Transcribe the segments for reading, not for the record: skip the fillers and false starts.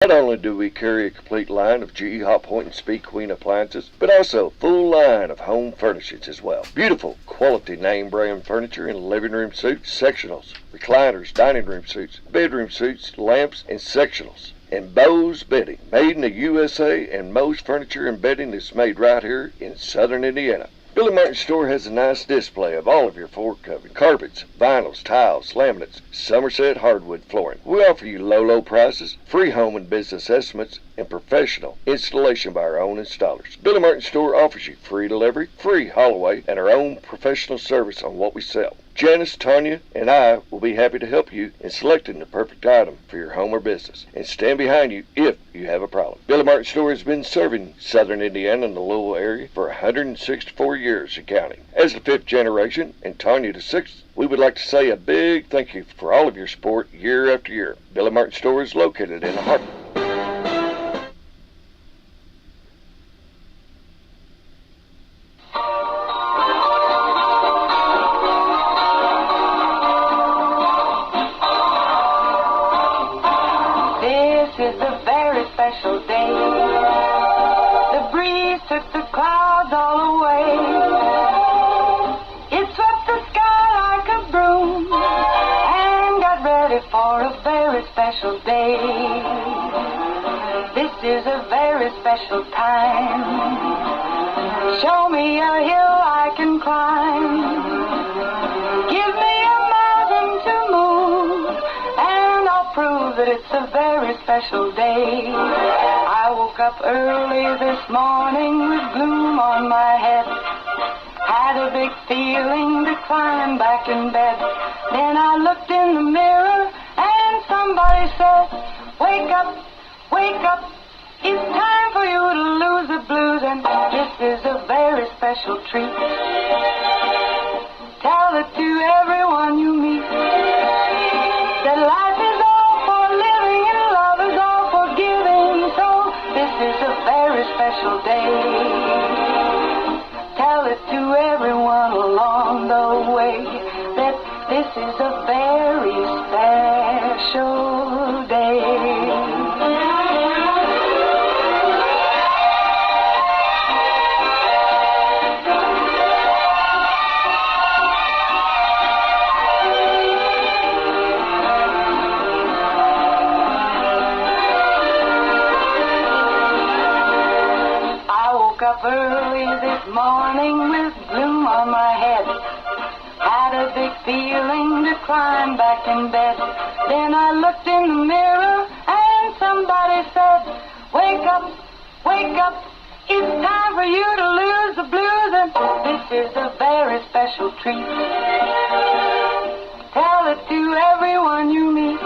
Not only do we carry a complete line of GE Hot Point and Speed Queen appliances, but also a full line of home furnishings as well. Beautiful, quality name brand furniture in living room suites, sectionals, recliners, dining room suites, bedroom suites, lamps, and sectionals. And Bose Bedding, made in the USA, and most furniture and bedding is made right here in southern Indiana. Billy Martin's store has a nice display of all of your floor covering, carpets, vinyls, tiles, laminates, Somerset hardwood flooring. We offer you low prices, free home and business estimates, and professional installation by our own installers. Billy Martin's store offers you free delivery, free haul away, and our own professional service on what we sell. Janice, Tanya, and I will be happy to help you in selecting the perfect item for your home or business and stand behind you if you have a problem. Billy Martin's store has been serving southern Indiana and the Louisville area for 164 years and counting. As the 5th generation and Tanya the 6th, we would like to say a big thank you for all of your support year after year. Billy Martin's store is located in the heart. This is a very special day. The breeze took the clouds all away. It swept the sky like a broom and got ready for a very special day. This is a very special time. Show me a hill I can climb. Give me a mountain to move, and I'll prove that it's a very special day. I woke up early this morning with gloom on my head. Had a big feeling to climb back in bed. Then I looked in the mirror and somebody said, wake up, wake up. It's time for you to lose the blues, and this is a very special treat. Tell it to everyone you meet that life is all for living and love is all for giving. So this is a very special day. Tell it to everyone along the way that this is a very special day. Up early this morning with gloom on my head. Had a big feeling to climb back in bed. Then I looked in the mirror and somebody said, wake up, wake up. It's time for you to lose the blues, and this is a very special treat. Tell it to everyone you meet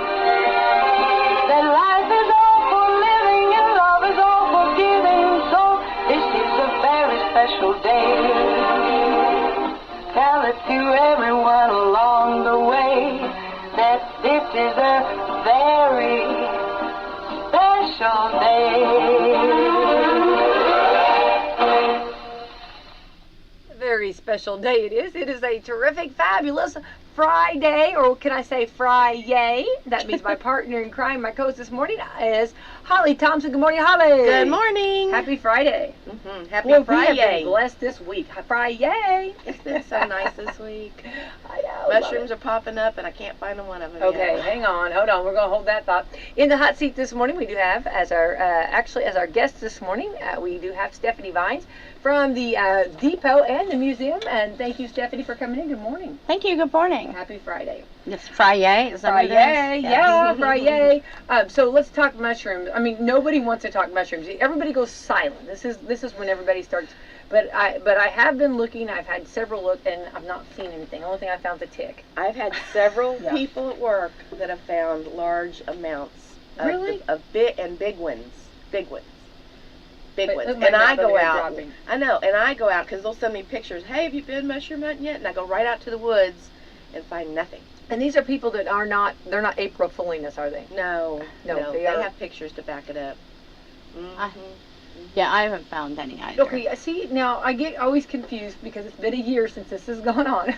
that life is all for living and love is all for giving. So this is a very special day. Tell it to everyone along the way that this is a very special day. Very special day it is. It is a terrific, fabulous Friday, or can I say Fry-yay? That means my partner in crime, my co-host this morning is Holly Thompson. Good morning, Holly. Good morning. Happy Friday. Happy Well, Friday. we have been blessed this week. Fry-yay. It's been so nice this week. I know. Mushrooms are popping up, and I can't find one of them Okay, yet. hang on. Hold on. We're going to hold that thought. In the hot seat this morning, we do have, as our guest this morning, we do have Stephanie Vines from the Depot and the museum. And thank you, Stephanie, for coming in. Good morning. Thank you. Good morning. Happy Friday. It's Friday. Is that what it is? Fry-yay, yeah, fry-yay. So let's talk mushrooms. I mean, nobody wants to talk mushrooms. Everybody goes silent. This is when everybody starts. But I have been looking. I've had several look, and I've not seen anything. The only thing I found is a tick. I've had several Yeah. people at work that have found large amounts of, Really? big ones. Big ones. But ones. look, my And I mouth go over here out. dropping. I know, and I go out because they'll send me pictures. Hey, have you been mushroom hunting yet? And I go right out to the woods and find nothing. And these are people that are not. They're not April fooling us, are they? No, No, they they are- have pictures to back it up. Yeah, I haven't found any either. Okay, see, now I get always confused because it's been a year since this has gone on.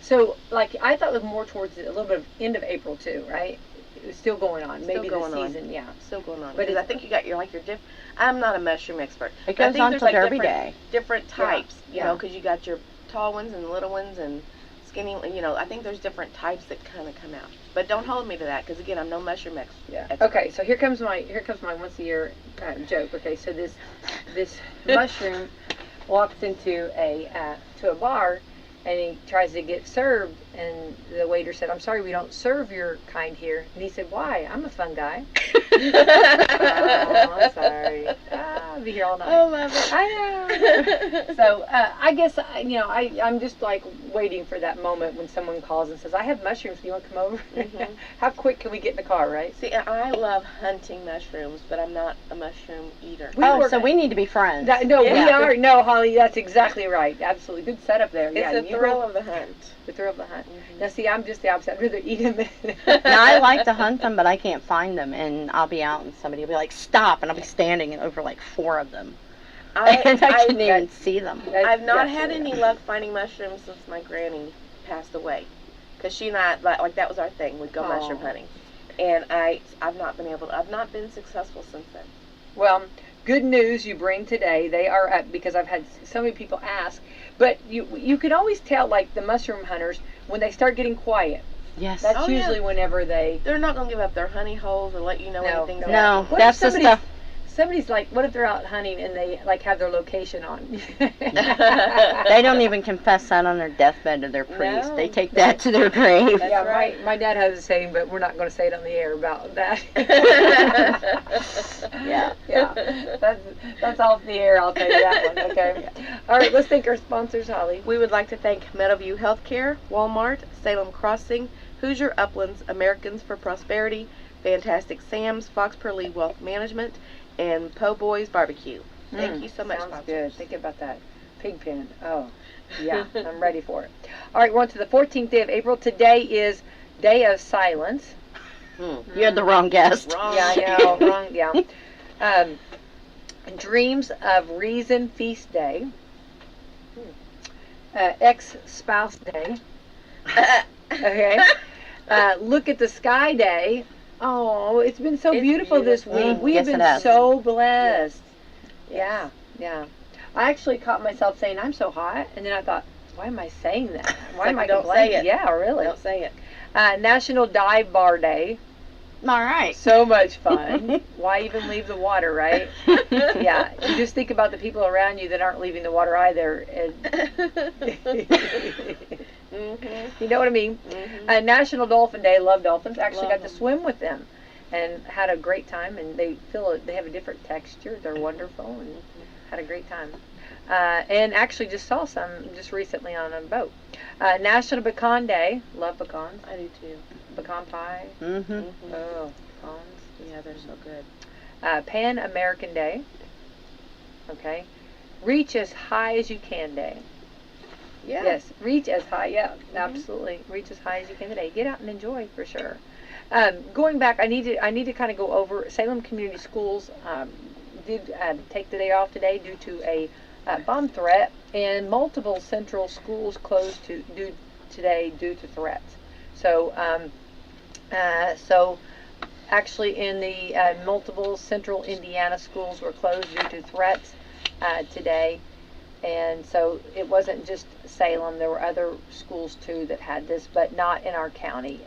So, like, I thought it was more towards a little bit of end of April too, right? still going on. Still Maybe going the on. season, yeah. Still going on. But Because I think you got your I'm not a mushroom expert. It I goes think on there's till like Derby different, Day. different types, you know, yeah. because you got your tall ones and little ones and skinny, you know, I think there's different types that kind of come out. But don't hold me to that, because again, I'm no mushroom expert. Okay, so here comes my once a year joke. Okay, so this mushroom walks into a bar, and he tries to get served, and the waiter said, "I'm sorry, we don't serve your kind here." And he said, "Why? I'm a fun guy." Oh, I'm sorry. I'll be here all night. I love it. I know. So I guess I'm just like waiting for that moment when someone calls and says, "I have mushrooms. Do you want to come over?" Mhm. How quick can we get in the car, right? See, I love hunting mushrooms, but I'm not a mushroom eater. So we need to be friends. No, Yeah. we are. No, Holly, that's exactly right. Absolutely. Good setup there. It's Yeah, the you thrill go- of the hunt. the thrill of the hunt. Mhm. Now, see, I'm just the opposite. I'd rather eat them. Now, I like to hunt them, but I can't find them, and I'll be out, and somebody will be like, "Stop!" and I'll be standing over like 4 of them, and I couldn't even see them. I've not had any luck finding mushrooms since my granny passed away, because she and I like that was our thing. We'd go mushroom hunting, and I've not been successful since then. Well, good news you bring today. They are up because I've had so many people ask. But you can always tell, like the mushroom hunters, when they start getting quiet. Yes. That's Oh, yeah. usually whenever they. They're not gonna give up their honey holes or let you know No, anything's no. No, What if that's the somebody's- stuff. Somebody's like, what if they're out hunting and they like have their location on? They don't even confess that on their deathbed to their priest. No. They take that to their grave. That's Yeah, right. my dad has a saying, but we're not going to say it on the air about that. Yeah. Yeah. That's off the air, I'll tell you that one, okay? All right, let's thank our sponsors, Holly. We would like to thank Meadowview Healthcare, Walmart, Salem Crossing, Hoosier Uplands, Americans for Prosperity, Fantastic Sam's, Fox Pearly Wealth Management, and Po' Boys Barbecue. Thank you so much, Sounds sponsors. good. Think about that. Pig pen. Oh, yeah, I'm ready for it. All right, we're on to the 14th day of April. Today is Day of Silence. You had the wrong guest. Wrong. Yeah, I know. Wrong, yeah. Dreams of Reason Feast Day. Ex-Spouse Day. Okay. Look at the Sky Day. Oh, it's been so It's beautiful this beautiful. week. We have Yes, it been has. so blessed. Yes. Yeah. I actually caught myself saying, I'm so hot. And then I thought, why am I saying that? Why like am I you don't complaining? say it. Yeah, really. Don't say it. National Dive Bar Day. All right. So much fun. Why even leave the water, right? Yeah. You just think about the people around you that aren't leaving the water either. You know what I mean? National Dolphin Day. Love dolphins. Actually Love got to them. swim with them and had a great time. And they have a different texture. They're wonderful and had a great time. And actually just saw some just recently on a boat. National Pecan Day. Love pecans. I do too. Pecan pie. Mm-hmm. Oh, pecans. Yeah, they're so good. Pan American Day. Okay. Reach as high as you can day. Yeah. Yes, reach as high. Yeah, absolutely. Reach as high as you can today. Get out and enjoy for sure. Going back, I need to kind of go over Salem Community Schools. Did take the day off today due to a bomb threat, and multiple central schools closed today due to threats. So, actually, in the multiple central Indiana schools were closed due to threats today. And so it wasn't just Salem. There were other schools too that had this, but not in our county.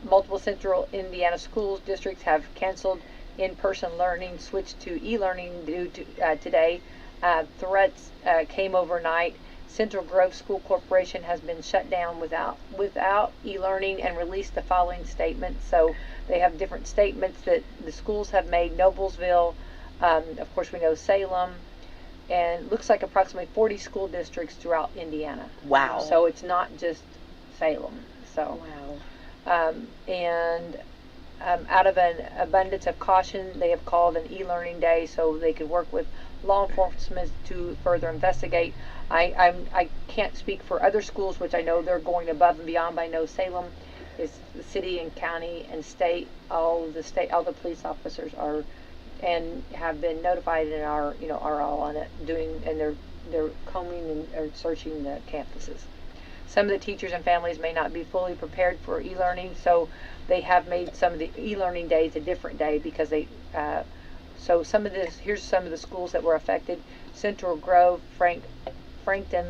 Multiple central Indiana schools districts have canceled in-person learning, switched to e-learning due to today. Threats came overnight. Central Grove School Corporation has been shut down without e-learning and released the following statement. So they have different statements that the schools have made. Noblesville, of course we know Salem, and looks like approximately 40 school districts throughout Indiana. Wow. So it's not just Salem. So, Wow. out of an abundance of caution, they have called an e-learning day so they could work with law enforcement to further investigate. I can't speak for other schools, which I know they're going above and beyond. But I know Salem is the city and county and state. All the police officers are and have been notified and are all on it they're combing and or searching the campuses. Some of the teachers and families may not be fully prepared for e-learning, so they have made some of the e-learning days a different day because they. So some of this, here's some of the schools that were affected: Central Grove, Frankton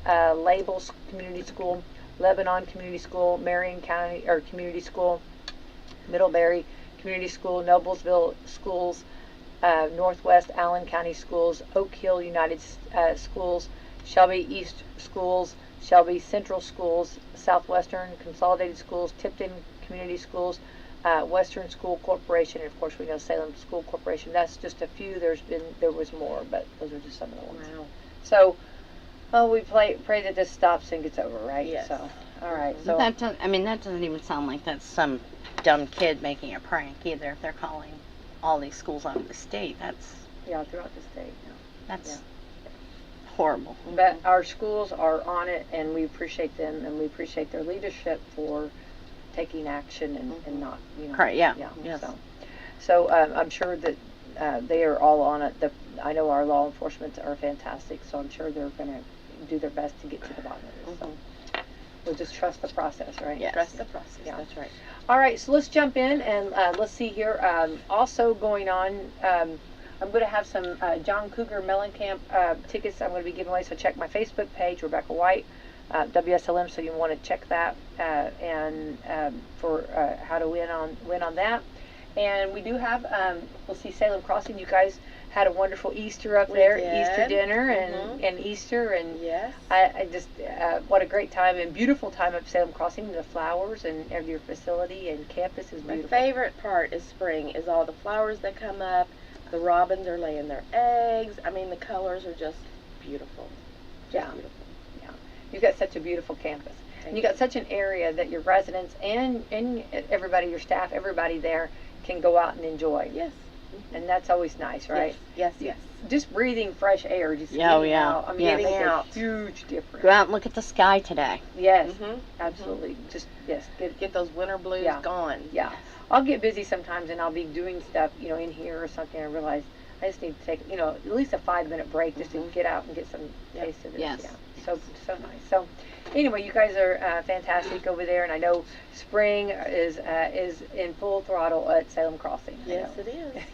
Label Community School, Lebanon Community School, Marion County or Community School, Middlebury Community School, Noblesville Schools, Northwest Allen County Schools, Oak Hill United Schools, Shelby East Schools, Shelby Central Schools, Southwestern Consolidated Schools, Tipton Community Schools, Western School Corporation, and of course we know Salem School Corporation. That's just a few. There was more, but those are just some of the ones. Wow. So, we pray that this stops and gets over, right? Yes. So, all right. So That doesn't even sound like that's some dumb kid making a prank either. If they're calling all these schools out of the state, that's throughout the state. that's horrible. But our schools are on it, and we appreciate them, and we appreciate their leadership for taking action and not, Correct. Yeah. Yes. So I'm sure that they are all on it. I know our law enforcement are fantastic, so I'm sure they're going to do their best to get to the bottom of it. So we'll just trust the process, right? Yes. Trust the process. Yeah. That's right. All right, so let's jump in and let's see here. Also going on, I'm going to have some John Cougar Mellencamp tickets I'm going to be giving away, so check my Facebook page, Rebecca White, WSLM, so you want to check that and for how to win on that. And we do have, we'll see Salem Crossing. You guys had a wonderful Easter up there, did. Easter dinner and Easter, and Yes. I just, what a great time and beautiful time at Salem Crossing. The flowers and your facility and campus is My beautiful. favorite part is spring, is all the flowers that come up, the robins are laying their eggs. I mean, the colors are just beautiful. Just Yeah. beautiful. You've got such a beautiful campus. And you got such an area that your residents and everybody, your staff, everybody there can go out and enjoy. Yes. And that's always nice, right? Yes, yes. Just breathing fresh air, just Yeah, getting out. I mean, yeah. it makes Getting out. a huge difference. Go out and look at the sky today. Yes, Mhm. absolutely. Just, yes, Get those winter blues Yeah. gone. yeah. I'll get busy sometimes and I'll be doing stuff, in here or something. I realize I just need to take, at least a 5-minute break just to get out and get some Yep. taste of this. Yes. Yeah. So nice. So anyway, you guys are fantastic over there, and I know spring is in full throttle at Salem Crossing. I Yes, know.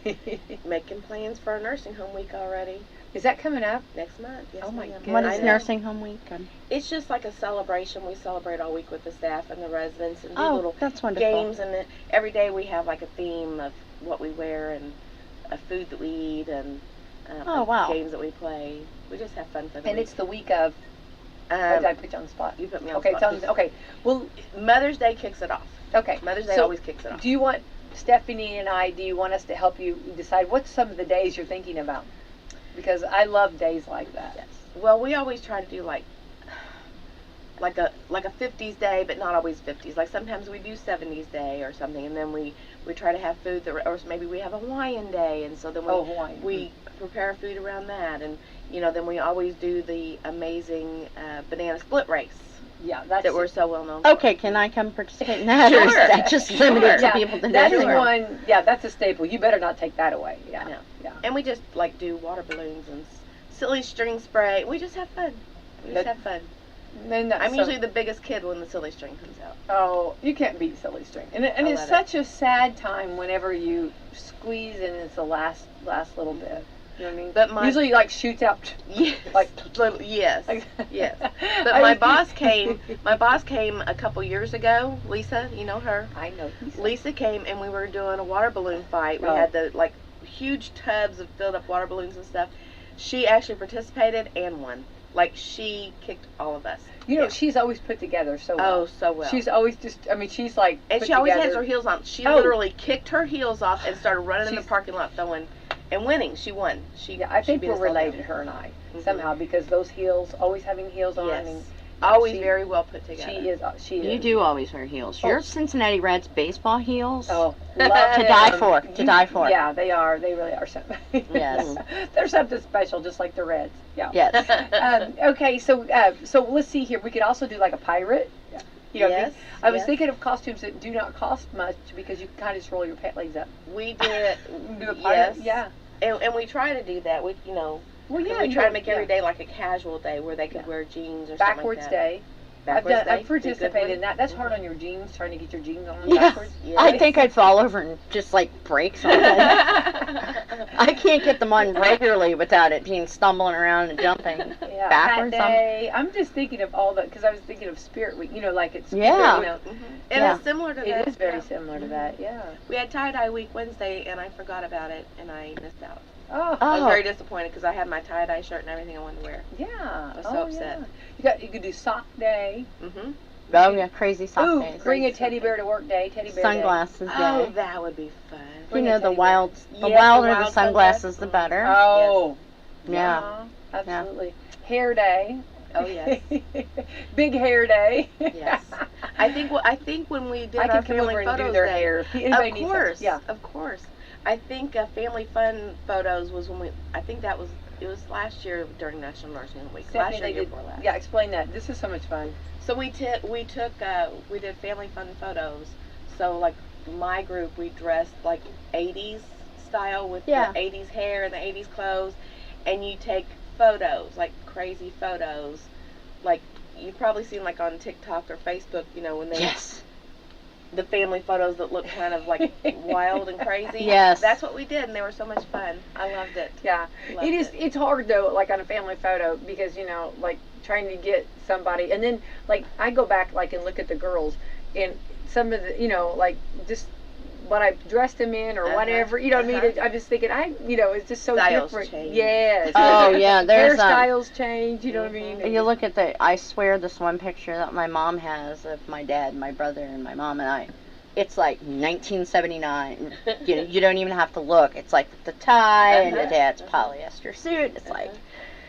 it is. Making plans for our nursing home week already. Is that coming up? Next month. Yes, Oh, my ma'am. goodness. What I is know. nursing home week? It's just like a celebration. We celebrate all week with the staff and the residents and do Oh, little that's wonderful. games. And then every day we have like a theme of what we wear and a food that we eat and Oh, wow. games that we play. We just have fun for the And week. it's the week of. Or did I Um, put you on the spot? you put me on Okay, the spot. okay. Well, Mother's Day kicks it off. okay. Mother's Day So, always kicks it off. Do you want Stephanie and I? Do you want us to help you decide what's some of the days you're thinking about? Because I love days like that. Yes. Well, we always try to do like a 50s day, but not always 50s. Like sometimes we do 70s day or something, and then we try to have food that, or maybe we have a Hawaiian day, and so then Hawaiian. we prepare food around that, and then we always do the amazing banana split race Yeah, that's that we're so well known for. Okay, can I come participate in that, or is Sure. that just limited to Yeah, people that that do is it? one. Yeah, that's a staple. You better not take that away. Yeah, No. yeah. And we just like do water balloons and silly string spray. We just have fun. We just That- have fun. And that's I'm so- usually the biggest kid when the silly string comes out. Oh, you can't beat silly string, and I it's love such a sad time whenever you squeeze and it's the last little bit. You know what I mean? But my- usually like shoots out. Yes. Like- yes. Like- Yes. But my boss came a couple years ago. Lisa, you know her. I know. Lisa came and we were doing a water balloon fight. We Oh. had the huge tubs of filled up water balloons and stuff. She actually participated and won. Like she kicked all of us. Yeah. She's always put together so well. Oh, so well. She's always just. I mean, she's like. And put she always has together. her heels on. She Oh. literally kicked her heels off and started running in the She's- parking lot throwing and winning. She won. Yeah, I think beat we're us all down. related, her and I, Mhm. somehow, because those heels, always having heels on. Yes. And Always she- very well put together. She is. She is. You do always wear heels. Oh. Your Cincinnati Reds baseball heels. Oh, To love die them. for, to die for. Yeah, they are. They really are something. Yes. They're something special, just like the Reds. Yeah. Yes. Okay, so let's see here. We could also do like a pirate. Yes, I was yes. thinking of costumes that do not cost much because you can kind of just roll your pant legs up. We did. Do a pirate. Yes. Yeah. And we try to do that. We Well, 'cause yeah. we you try know, to make every day like a casual day where they could Yeah. wear jeans or Backwards something like that. day. Backwards day, I've be a good participated one. in that. That's hard on your jeans, trying to get your jeans on Yeah. backwards. I think I'd fall over and just like break something. I can't get them on regularly without it being stumbling around and jumping Yeah, backwards. Hat Day. I'm just thinking of all the, because I was thinking of Spirit Week. You know, like it's Yeah. You know, And Yeah. it's similar to that. it is very yeah. similar to that. Yeah. We had tie-dye week Wednesday, and I forgot about it, and I missed out. Oh. I was Oh. very disappointed because I had my tie-dye shirt and everything I wanted to wear. Yeah. I was so Oh, upset. yeah. You could do sock day. Mm-hmm. Oh yeah, crazy sock Ooh, days. bring a Crazy teddy sock bear to work day. Teddy bear Sunglasses Oh, day. that would be fun. You Bring a know, the teddy bear. wilder Yes, the the sunglasses, sunglasses. the better. Day. Oh. Yeah. Absolutely. Hair day. Oh, yes. Big hair day. Yes. I think when we did I our can come family over and photos do their day, hair. If anybody of needs course, some- yeah. of course. I think family fun photos was when I think it was last year during National Nursing Week. Stephanie, Last year, they year did- before last. Yeah, explain that. This is so much fun. So we did family fun photos. So like my group, we dressed like 80s style with Yeah. the 80s hair and the 80s clothes, and you take photos, like crazy photos, like you've probably seen like on TikTok or Facebook, you know, when they Yes. the family photos that look kind of like wild and crazy. Yes. That's what we did, and they were so much fun. I loved it. Yeah. Loved It is. it. It's hard though, like on a family photo, because you know, like trying to get somebody, and then like I go back like and look at the girls, and some of the, you know, like just what I dressed them in or Uh-huh. whatever. You know what I mean? I'm just thinking, you know, it's just so Styles different. change. Yes. Oh yeah, there's hairstyles change. You know what I mean? You look at I swear this one picture that my mom has of my dad, my brother, and my mom and I. It's like 1979. You don't even have to look. It's like the tie and the dad's polyester suit. It's like,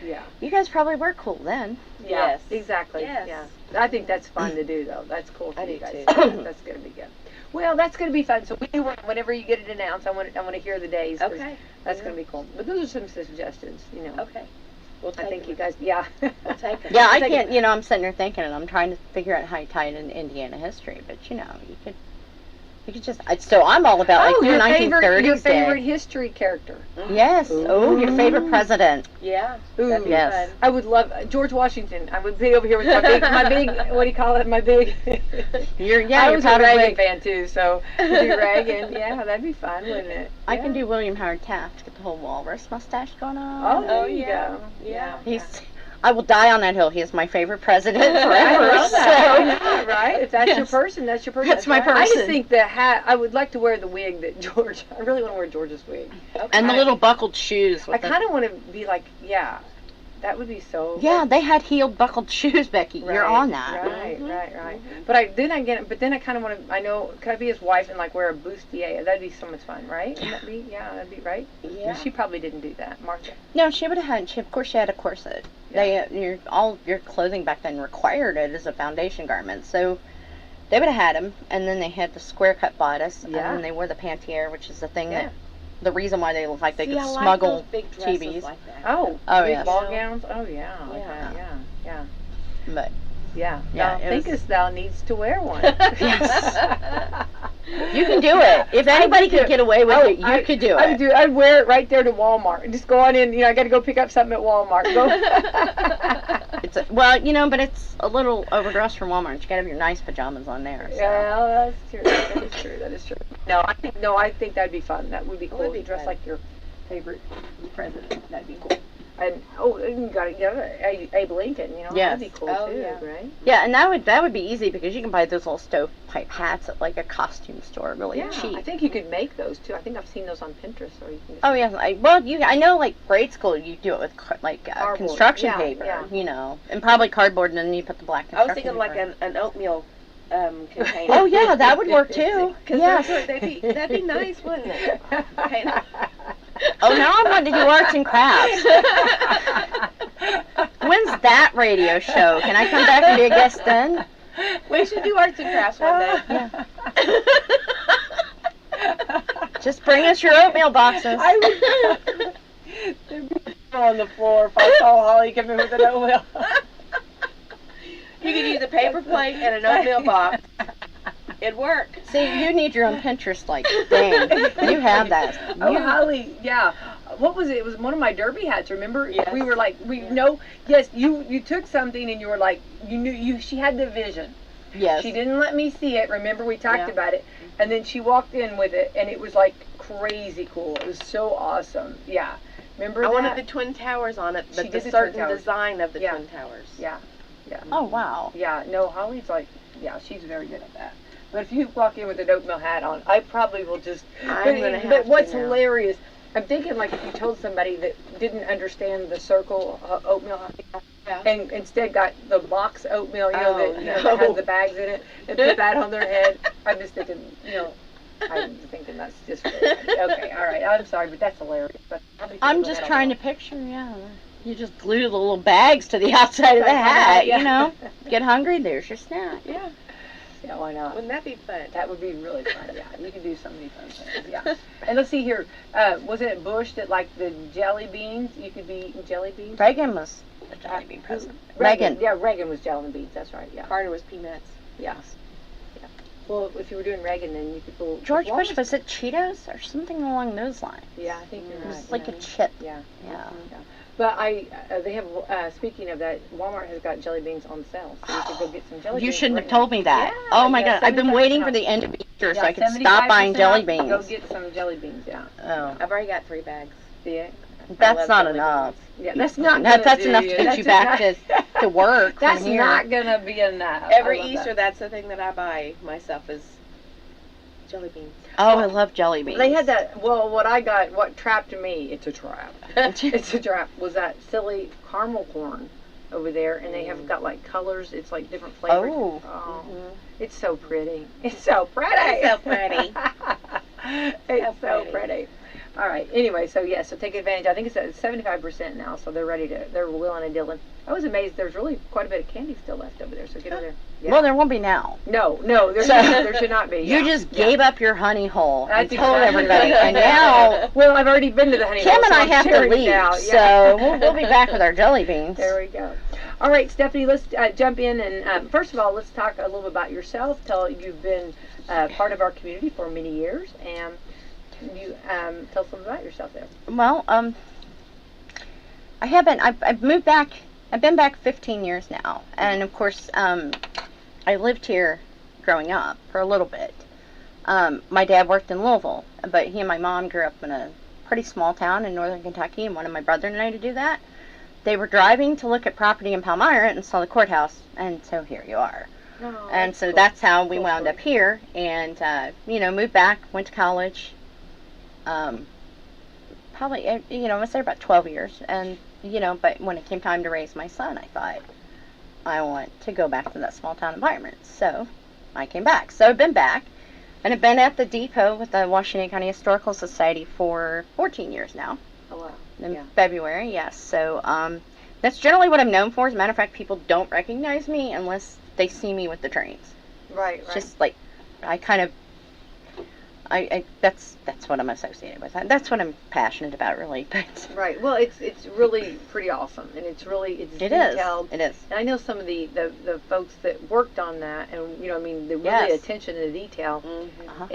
Yeah. you guys probably were cool then. Yeah. Yes. Exactly. Yes. Yeah. I think that's fun to do though. That's cool for I you do, guys. too. That's gonna be good. Well, that's gonna be fun. So we do whenever you get it announced. I want to hear the days. 'cause Okay. That's Yeah. gonna be cool. But those are some suggestions. You know. Okay. We'll take I think them. you guys. Yeah. We'll take them. Yeah, I Take can't, it. you know, I'm sitting there thinking and I'm trying to figure out how you tie it in Indiana history, but you know, you could just, so I'm all about like your 1930s your favorite day. history character. Yes. Oh, your favorite president. Yeah. Ooh, That'd be yes. fun. I would love George Washington. I would be over here with my big, what do you call it? My big. I I was a proud of Reagan Wig. fan too, so to do Reagan, yeah, that'd be fun, wouldn't it? I Yeah. can do William Howard Taft, get the whole walrus mustache going on. Oh, there Oh, you yeah. go. Yeah. He's, I will die on that hill. He is my favorite president I forever. love that. I So. know, right? If that's your Yes. person, that's your person. That's my right. I just person. think the hat. I would like to wear the wig that George. I really want to wear George's wig. Okay. And the little buckled shoes. I With the- kind of want to be like, yeah, that would be so. Yeah, they had heeled buckled shoes, Becky. You're Right, on that. Right, Mhm, right, right. mhm. But I kind of want to. I know, could I be his wife and like wear a bustier? That'd be so much fun, right? Wouldn't that be? Yeah, that'd be right. Yeah. She probably didn't do that, Martha. No, she would have had. Of course, she had a corset. Yeah. All your clothing back then required it as a foundation garment. So they would have had them, and then they had the square cut bodice, Yeah. and then they wore the pantier, which is the thing Yeah. that the reason why they look like they See, could I like smuggle those big dresses TVs. like that. Oh, Oh, big yes. ball gowns. Oh yeah, like Yeah. that. Yeah, But yeah. Yeah, Thou it was- thinkest thou needs to wear one. Yes. you can do it. If anybody would do could get away with Oh, it, you could do it. I'd wear it right there to Walmart. Just go on in. You know, I got to go pick up something at Walmart. Go. Well, you know, but it's a little overdressed from Walmart. You gotta have your nice pajamas on there. So. Yeah, that's true. That is true. That is true. No, I think that'd be fun. That would be cool. would be Dress fun. like your favorite president. That'd be cool. And you got Abe Lincoln. You know, Yes. that'd be cool Oh, too, yeah. right? Yeah, and that would be easy because you can buy those little stovepipe hats at like a costume store, really Yeah, cheap. I think you could make those too. I think I've seen those on Pinterest. Or you can. Oh yeah, I know like grade school you do it with Cardboard. construction Yeah, paper, yeah. you know, and probably cardboard, and then you put the black. I was construction thinking like paper. an oatmeal container. Oh yeah, that would work too. Because Yes. that'd be nice, wouldn't it? Okay. Oh, now I want to do arts and crafts. When's that radio show? Can I come back and be a guest then? We should do arts and crafts one day. Yeah. Just bring us your oatmeal boxes. I would. There'd be on the floor if I saw Holly come in with an oatmeal. You could use a paper plate and an oatmeal box. It'd work. See, you need your own Pinterest, like, dang. You have that. Oh, Holly, yeah. What was it? It was one of my derby hats. Remember? Yes. We were like, yes. You took something and you were like, she had the vision. Yes. She didn't let me see it. Remember, we talked Yeah. about it, and then she walked in with it, and it was like crazy cool. It was so awesome. Yeah. Remember I that? wanted the Twin Towers on it, She but did the the Twin certain Towers. design of the Yeah. Twin Towers. Yeah. Yeah. Oh, wow. Yeah. No, Holly's like, yeah, she's very good at that. But if you walk in with an oatmeal hat on, I probably will just. I'm gonna have But to what's now. hilarious, I'm thinking like if you told somebody that didn't understand the circle oatmeal hat, Yeah. and instead got the box oatmeal, Oh, that no. has the bags in it, and put that on their head. I'm just thinking, I'm thinking that's just really funny. Okay, all right. I'm sorry, but that's hilarious. But I'm just trying to picture, yeah. You just glue the little bags to the outside of the hat, Yeah. you know. Get hungry, there's your snack. Yeah. Yeah, why not? Wouldn't that be fun? That would be really fun. Yeah, you could do so many fun things. Yeah. And let's see here. Wasn't it Bush that liked the jelly beans? You could be eating jelly beans. Reagan was the jelly bean president. Reagan. Reagan. Yeah, Reagan was jelly beans. That's right. Yeah. Carter was peanuts. Yeah. Yeah. Well, if you were doing Reagan, then you could go. George Bush, was it Cheetos or something along those lines? Yeah, I think you're It right. was like a yeah. chip. Yeah. Yeah. Yeah. But they have, speaking of that, Walmart has got jelly beans on sale. So you could go get some jelly beans. You shouldn't right have told now. me that. Yeah, Oh my yeah, God, I've been waiting 75% for the end of Easter so Yeah, I could stop buying 75% jelly off. beans. Go get some jelly beans, yeah. Oh, I've already got 3 bags. Yeah. that's love not jelly enough. Yeah, that's not That's gonna do enough to get That's you back not- to work from That's here. not gonna be enough. Every I love Easter, that. that's the thing that I buy myself is jelly beans. Oh, I love jelly beans. They had that. Well, what I got, what trapped me, it's a trap. It's a trap. Was that silly caramel corn over there, and they have got like colors. It's like different flavors. Oh. Mhm. It's so pretty. It's so pretty. It's so pretty. It's so pretty. pretty. All right. Anyway, so yeah, so take advantage. I think it's at 75% now, so they're willing and dealing. I was amazed. There's really quite a bit of candy still left over there. So get over there. Yeah. Well, there won't be now. No, there should not be. You yeah. just gave up your honey hole and That's told exactly everybody, right. and now Well, I've already been to the honey Kim hole, and so I I'm have to sharing it leave, now. so Yeah. we'll be back with our jelly beans. There we go. All right, Stephanie, let's jump in and first of all, let's talk a little bit about yourself. You've been part of our community for many years, and you tell us a little about yourself there. Well, I haven't. I've moved back. I've been back 15 years now, and of course, I lived here growing up for a little bit. My dad worked in Louisville, but he and my mom grew up in a pretty small town in northern Kentucky, and wanted my brother and I to do that. They were driving to look at property in Palmyra and saw the courthouse, and so here you are. Oh, And so cool. that's how we Cool wound story. up here, and moved back, went to college. Probably, I was there about 12 years, and but when it came time to raise my son, I thought, I want to go back to that small town environment. So I came back. So I've been back, and I've been at the depot with the Washington County Historical Society for 14 years now. Oh, wow. In Yeah. February, yes. So that's generally what I'm known for. As a matter of fact, people don't recognize me unless they see me with the trains. Right, It's right. just like I kind of, that's what I'm associated with. That's what I'm passionate about, really. But Right. Well, it's really pretty awesome, and it's it is. detailed. It is. And I know some of the folks that worked on that, and the really Yes. attention to the detail, Mm-hmm. Uh-huh.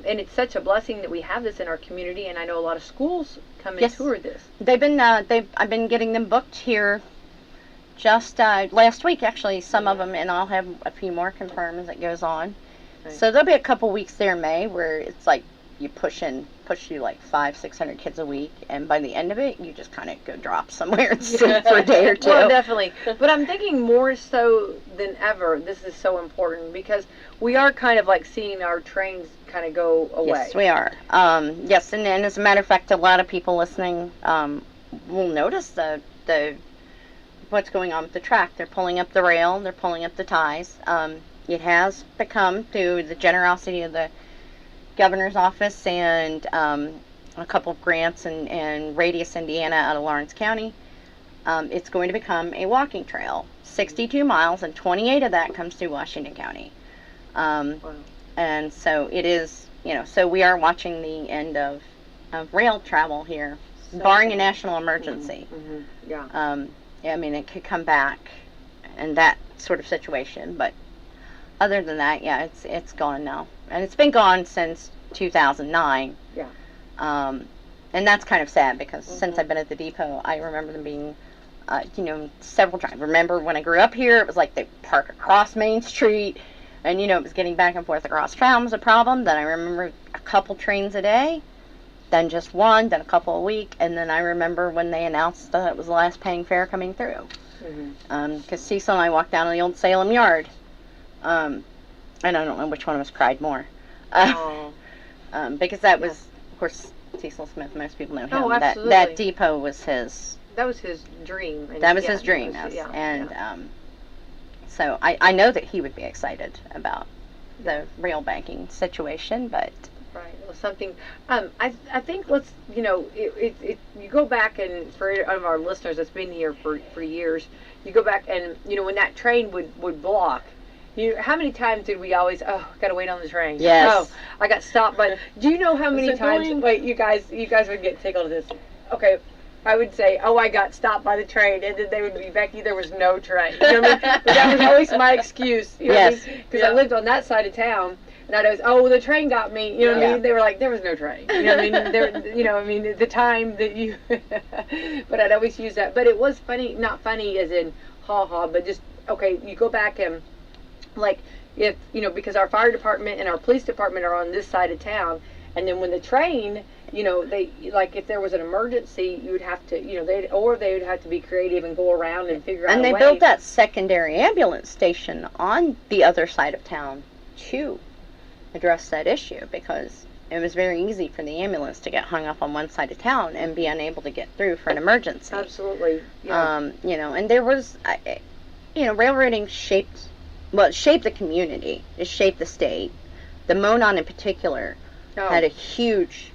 and it's such a blessing that we have this in our community. And I know a lot of schools come and Yes. tour this. They've been. I've been getting them booked here. Just last week, actually, some of them, and I'll have a few more confirmed as it goes on. Right. So there'll be a couple weeks there in May where it's like you push you like 500-600 kids a week, and by the end of it, you just kind of go drop somewhere and sleep for a day or two. Well, definitely. But I'm thinking more so than ever, this is so important because we are kind of like seeing our trains kind of go away. Yes, we are. Yes, and as a matter of fact, a lot of people listening will notice the what's going on with the track. They're pulling up the rail, they're pulling up the ties. It has become, through the generosity of the governor's office and a couple of grants and Radius Indiana out of Lawrence County, it's going to become a walking trail. 62 miles, and 28 of that comes through Washington County. Wow. And so it is, so we are watching the end of rail travel here, barring a national emergency. Mm-hmm. Yeah. I mean, it could come back in that sort of situation, but other than that, yeah, it's gone now, and it's been gone since 2009. Yeah. And that's kind of sad because since I've been at the depot, I remember them being, several times. Remember when I grew up here, it was like they park across Main Street, and it was getting back and forth across town was a problem. Then I remember a couple trains a day, then just one, then a couple a week, and then I remember when they announced that it was the last paying fare coming through. Because Cecil and I walked down to the old Salem yard, and I don't know which one of us cried more. Because that was, of course, Cecil Smith, most people know him. Oh, absolutely. That depot was his. That was his dream. And That was his dream, so I know that he would be excited about the rail banking situation, but right, well, something. I think let's you go back, and for any of our listeners that's been here for years, you go back and when that train would block. How many times did we always, gotta wait on the train? Yes. Oh, I got stopped by. Do you know how many times? Wait, you guys would get tickled at this. Okay, I would say, I got stopped by the train, and then they would be, Becky, there was no train. You know what I mean? But that was always my excuse. Yes. Because I lived on that side of town, and I'd always, the train got me. You know what I mean? They were like, there was no train. You know what I mean? The time that you. But I'd always use that. But it was funny, not funny as in ha ha, but just you go back and. Like if because our fire department and our police department are on this side of town, and then when the train they if there was an emergency, you would have to they would have to be creative and go around and figure out and they a way. built that secondary ambulance station on the other side of town to address that issue, because it was very easy for the ambulance to get hung up on one side of town and be unable to get through for an emergency. Absolutely. Yeah. And there was railroading shaped the community. It shaped the state. The Monon in particular had a huge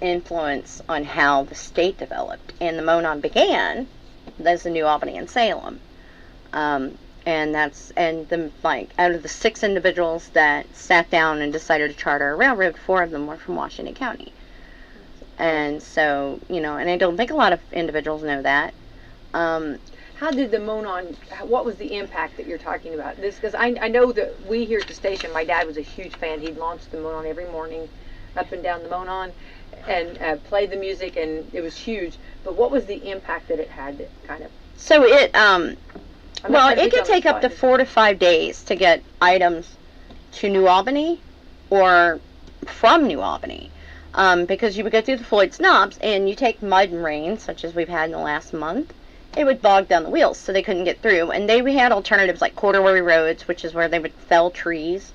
influence on how the state developed. And the Monon began as the New Albany and Salem. Out of the 6 individuals that sat down and decided to charter a railroad, 4 of them were from Washington County. And so, and I don't think a lot of individuals know that. How did the Monon, what was the impact that you're talking about? Because I know that we here at the station, my dad was a huge fan. He'd launch the Monon every morning up and down the Monon and play the music, and it was huge. But what was the impact that it had, kind of? So it could take up to 4 to 5 days to get items to New Albany or from New Albany. Because you would go through the Floyd's Knobs, and you take mud and rain, such as we've had in the last month, it would bog down the wheels, so they couldn't get through. And we had alternatives like corduroy roads, which is where they would fell trees.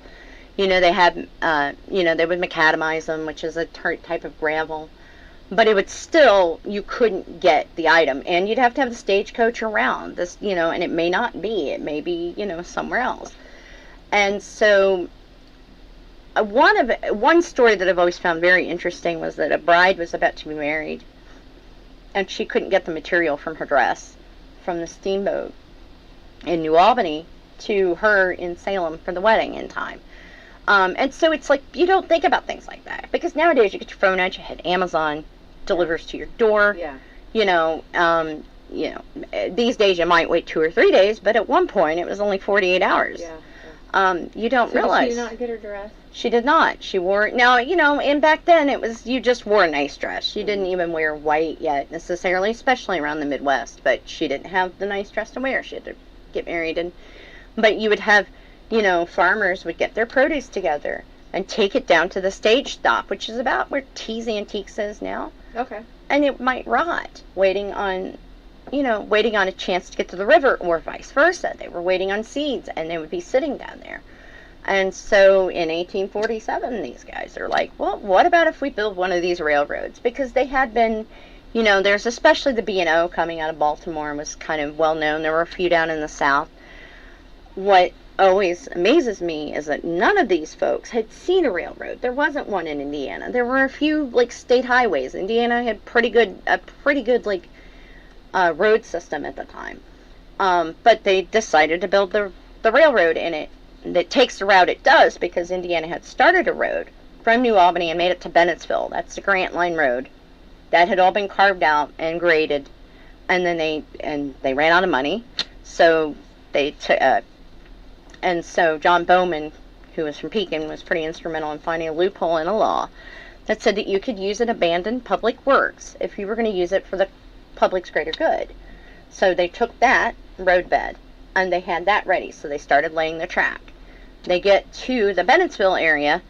They had, they would macadamize them, which is a type of gravel. But it would still, you couldn't get the item. And you'd have to have the stagecoach around this, and it may not be. It may be, somewhere else. And so one story that I've always found very interesting was that a bride was about to be married, and she couldn't get the material from her dress from the steamboat in New Albany to her in Salem for the wedding in time. And so it's like, you don't think about things like that, because nowadays you get your phone out, you hit Amazon, delivers to your door. Yeah. These days you might wait 2 or 3 days, but at one point it was only 48 hours. Yeah. You don't realize. Did she not get her dress? She did not. She wore, and back then it was, you just wore a nice dress. She didn't even wear white yet necessarily, especially around the Midwest, but she didn't have the nice dress to wear. She had to get married, but you would have, farmers would get their produce together and take it down to the stage stop, which is about where T's Antiques is now. Okay. And it might rot, waiting on a chance to get to the river, or vice versa. They were waiting on seeds, and they would be sitting down there. And so in 1847, these guys are like, well, what about if we build one of these railroads? Because they had been, there's especially the B&O coming out of Baltimore was kind of well known. There were a few down in the South. What always amazes me is that none of these folks had seen a railroad. There wasn't one in Indiana. There were a few state highways. Indiana had a pretty good road system at the time. But they decided to build the railroad in it. That takes the route it does because Indiana had started a road from New Albany and made it to Bennettsville. That's the Grant Line Road. That had all been carved out and graded, and then they ran out of money, so they And so John Bowman, who was from Pekin, was pretty instrumental in finding a loophole in a law that said that you could use an abandoned public works if you were going to use it for the public's greater good. So they took that roadbed and they had that ready. So they started laying the track. They get to the Bennettsville area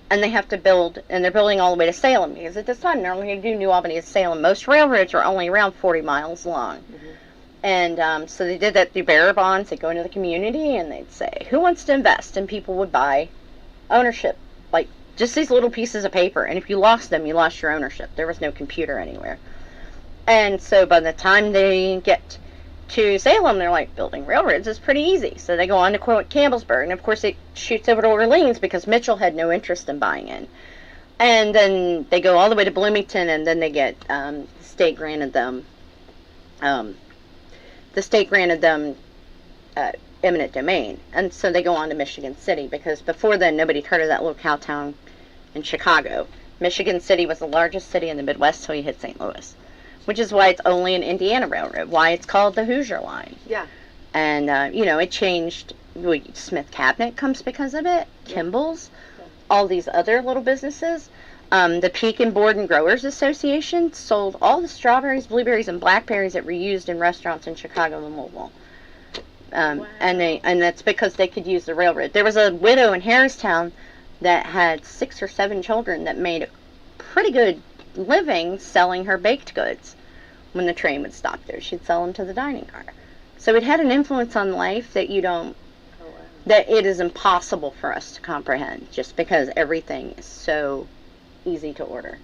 and they have to build, and they're building all the way to Salem, because at this time they're only going to do New Albany to Salem. Most railroads are only around 40 miles long. And so they did that through bearer bonds. They'd go into the community and they'd say, who wants to invest? And people would buy ownership, like just these little pieces of paper. And if you lost them, you lost your ownership. There was no computer anywhere. And so by the time they get to Salem, they're like, building railroads is pretty easy. So they go on to Campbellsburg. And of course it shoots over to Orleans because Mitchell had no interest in buying in. And then they go all the way to Bloomington, and then they get the state granted them eminent domain. And so they go on to Michigan City, because before then nobody'd heard of that little cow town in Chicago. Michigan City was the largest city in the Midwest till you hit St. Louis, which is why it's only an Indiana railroad, why it's called the Hoosier Line. Yeah. And, it changed. Smith Cabinet comes because of it, Kimball's, all these other little businesses. The Pekin Board and Growers Association sold all the strawberries, blueberries, and blackberries that were used in restaurants in Chicago and Louisville. Wow. And that's because they could use the railroad. There was a widow in Harristown that had 6 or 7 children that made a pretty good living selling her baked goods. When the train would stop there, she'd sell them to the dining car. So it had an influence on life that that it is impossible for us to comprehend, just because everything is so easy to order.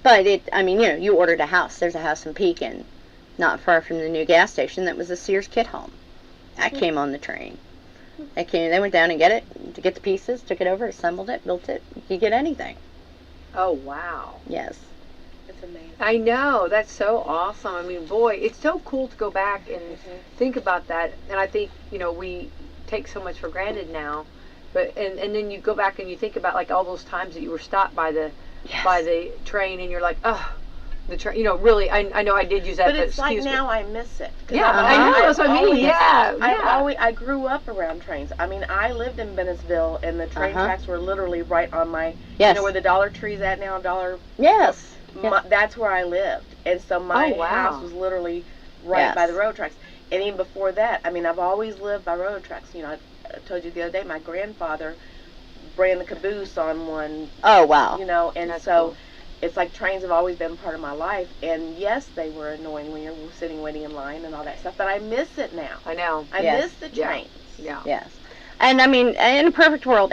But you ordered a house. There's a house in Pekin, not far from the new gas station, that was a Sears kit home. That came on the train. They went down and get it, to get the pieces, took it over, assembled it, built it. You could get anything. Oh, wow. Yes. It's amazing. I know. That's so awesome. I mean, boy, it's so cool to go back and think about that. And I think, we take so much for granted now. But and then you go back and you think about, like, all those times that you were stopped by the train, and you're like, oh, the train. Really, I know I did use that. But it's like now I miss it. Yeah, I know. That's what I mean. I grew up around trains. I mean, I lived in Bennettsville, and the train tracks were literally right on my. Yes. You know where the Dollar Tree's at now? Yes. That's where I lived, and so my house was literally right by the railroad tracks. And even before that, I mean, I've always lived by railroad tracks. I told you the other day, my grandfather ran the caboose on one. Oh, wow. And that's so cool. It's like trains have always been part of my life. And yes, they were annoying when you're sitting waiting in line and all that stuff, but I miss it now. I know. I miss the trains. Yeah. Yes. And I mean, in my perfect world,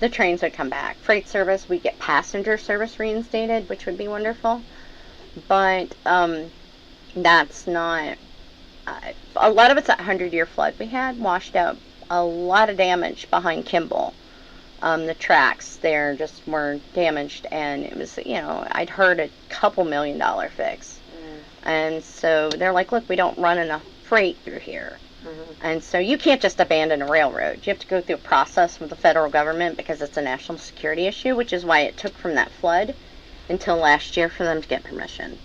the trains would come back. Freight service, we get passenger service reinstated, which would be wonderful. But that's not. A lot of it's that 100-year flood we had washed out a lot of damage behind Kimball. The tracks there just were damaged, and it was, I'd heard a couple $1 million fix. And so they're like, look, we don't run enough freight through here. And so you can't just abandon a railroad. You have to go through a process with the federal government, because it's a national security issue, which is why it took from that flood until last year for them to get permission.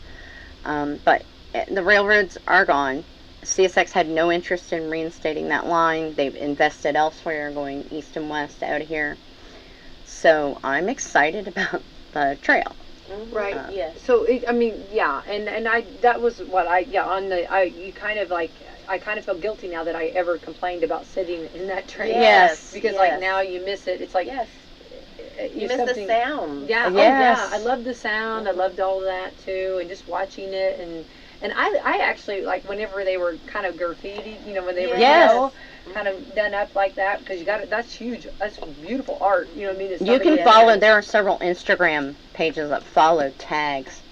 But the railroads are gone. CSX had no interest in reinstating that line. They've invested elsewhere, going east and west out of here. So I'm excited about the trail. Right. Yes. So and that was what you kind of like. I kind of feel guilty now that I ever complained about sitting in that train. Yes. Because like now you miss it. It's like you miss the sound. Yeah. Yes. Oh yeah. I loved the sound. I loved all of that too, and just watching it and I actually, like, whenever they were kind of graffiti, when they were kind of done up like that, because that's huge. That's beautiful art. You know what I mean? You can follow. There are several Instagram pages that follow tags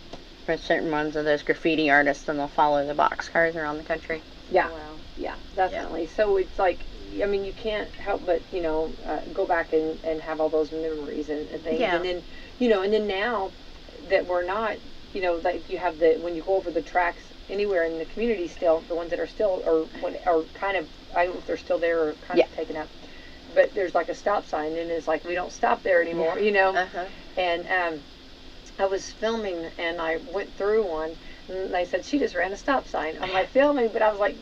for certain ones of those graffiti artists, and they'll follow the boxcars around the country. Yeah. Wow. Yeah, definitely. Yeah. So it's like, I mean, you can't help but, go back and have all those memories and things. Yeah. And then, and then now that we're not, like you have when you go over the tracks anywhere in the community still, the ones that are still, are kind of, I don't know if they're still there or kind of taken up, but there's like a stop sign, and it's like, we don't stop there anymore, And I was filming, and I went through one And they said, she just ran a stop sign. I'm like, filming, but I was like,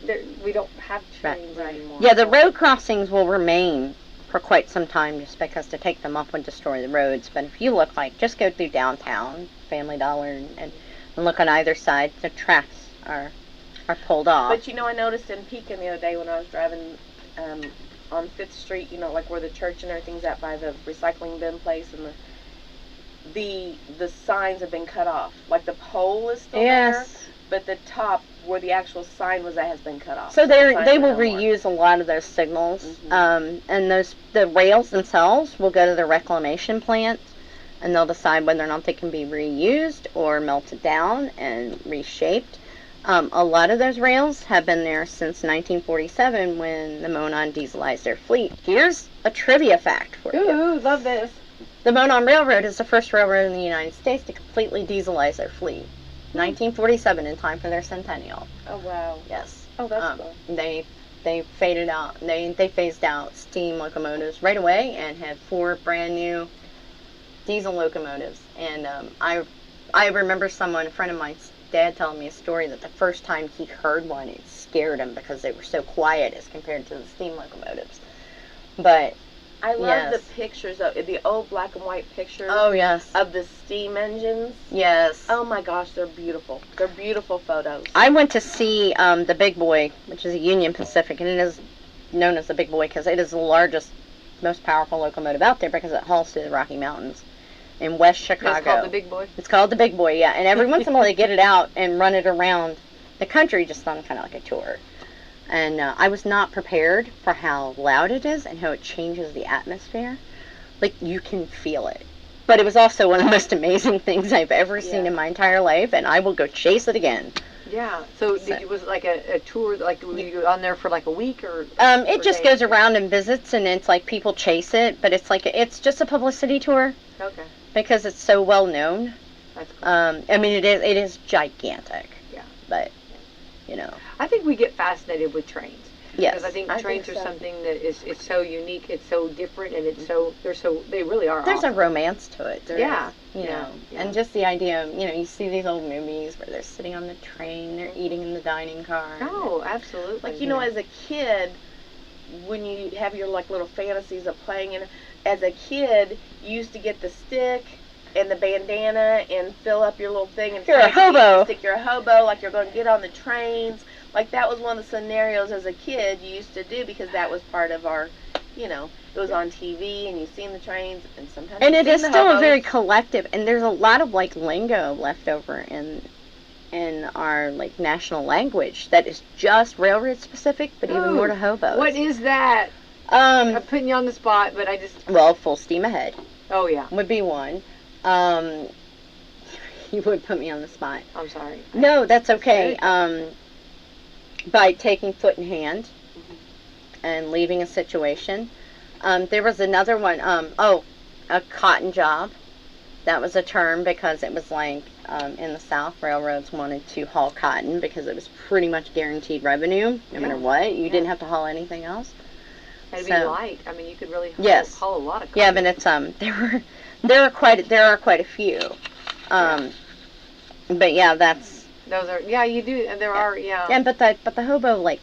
we don't have trains anymore. Yeah, the road crossings will remain for quite some time just because to take them up would destroy the roads. But if you look like, just go through downtown, Family Dollar, and look on either side, the tracks are pulled off. But you know, I noticed in Pekin the other day when I was driving on 5th Street, you know, like where the church and everything's at by the recycling bin place, and the signs have been cut off. Like the pole is still there, but the top where the actual sign was at has been cut off. So they will reuse a lot of those signals, and the rails themselves will go to the reclamation plant, and they'll decide whether or not they can be reused or melted down and reshaped. A lot of those rails have been there since 1947 when the Monon dieselized their fleet. Here's a trivia fact for you. Ooh, love this. The Monon Railroad is the first railroad in the United States to completely dieselize their fleet. 1947, in time for their centennial. Oh, wow. Yes. Oh, that's cool. They faded out. They phased out steam locomotives right away and had 4 brand new diesel locomotives. And I remember a friend of mine's dad telling me a story that the first time he heard one, it scared him because they were so quiet as compared to the steam locomotives. But I love the pictures of the old black and white pictures. Oh, yes. Of the steam engines. Yes. Oh my gosh, they're beautiful. They're beautiful photos. I went to see the Big Boy, which is a Union Pacific, and it is known as the Big Boy because it is the largest, most powerful locomotive out there because it hauls through the Rocky Mountains in West Chicago. It's called the Big Boy? It's called the Big Boy, yeah. And every once in a while they get it out and run it around the country just on kind of like a tour. And I was not prepared for how loud it is and how it changes the atmosphere. Like, you can feel it. But it was also one of the most amazing things I've ever seen in my entire life, and I will go chase it again. Yeah. So was it like a tour, like were you on there for like a week or? It just goes around and visits, and it's like people chase it, but it's like it's just a publicity tour. Okay. Because it's so well known. That's cool. I mean, it is gigantic. Yeah. But, you know. I think we get fascinated with trains. Yes. Because I think trains are something that is so unique, it's so different, and they really are There's awesome. a romance to it. You know. Yeah. And just the idea of, you see these old movies where they're sitting on the train, they're eating in the dining car. Oh, absolutely. Like, as a kid, when you have your, like, little fantasies of playing in, as a kid, you used to get the stick and the bandana and fill up your little thing and you're a hobo. You're a hobo, like you're going to get on the trains. Like, that was one of the scenarios as a kid you used to do because that was part of our, it was on TV and you've seen the trains and sometimes and it is still hobos. a very collective, and there's a lot of like lingo left over in our like national language that is just railroad specific, but even more to hobos. What is that? I'm putting you on the spot, but I just... Well, full steam ahead. Oh, yeah. Would be one. You would put me on the spot. I'm sorry. No, that's okay. By taking foot in hand and leaving a situation. There was another one, a cotton job. That was a term because it was like in the South, railroads wanted to haul cotton because it was pretty much guaranteed revenue, no matter what. You didn't have to haul anything else. It'd be light. I mean, you could really haul a lot of cotton. Yeah, but it's there are quite a few. But yeah, that's those are you do. There are And but the hobo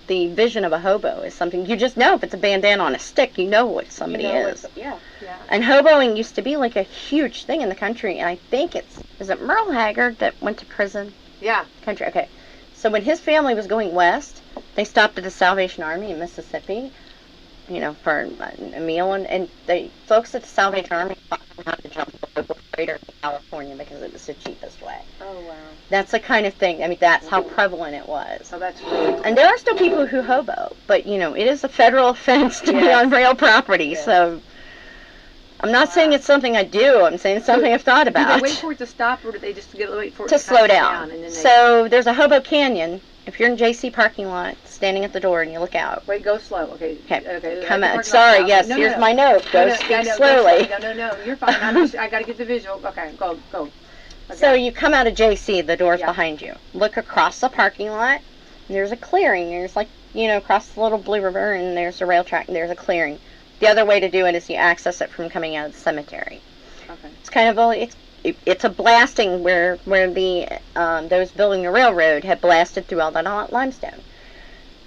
the vision of a hobo is something you just know. If it's a bandana on a stick, you know what somebody is. Yeah. And hoboing used to be like a huge thing in the country, and I think is it Merle Haggard that went to prison? Yeah. Country. Okay. So when his family was going west, they stopped at the Salvation Army in Mississippi, for a meal, and the folks at the Salvation Army taught them how to jump the local freighter in California because it was the cheapest way. Oh, wow. That's the kind of thing, that's how prevalent it was. Oh, that's really cool. And there are still people who hobo, but, it is a federal offense to be on rail property, so I'm not saying it's something I do, I'm saying it's something I've thought about. Do they wait for it to stop, or do they just wait for it to slow down? And then so there's a hobo canyon. If you're in JC parking lot, standing at the door, and you look out. Wait, go slow. Okay. Come out. Sorry, yes, here's my note. Speak slowly. No, you're fine. I got to get the visual. Okay, go. Okay. So you come out of JC, the door's behind you. Look across the parking lot, and there's a clearing. There's across the little Blue River, and there's a rail track, and there's a clearing. The other way to do it is you access it from coming out of the cemetery. Okay. It's kind of it's a blasting where the those building the railroad had blasted through all that limestone.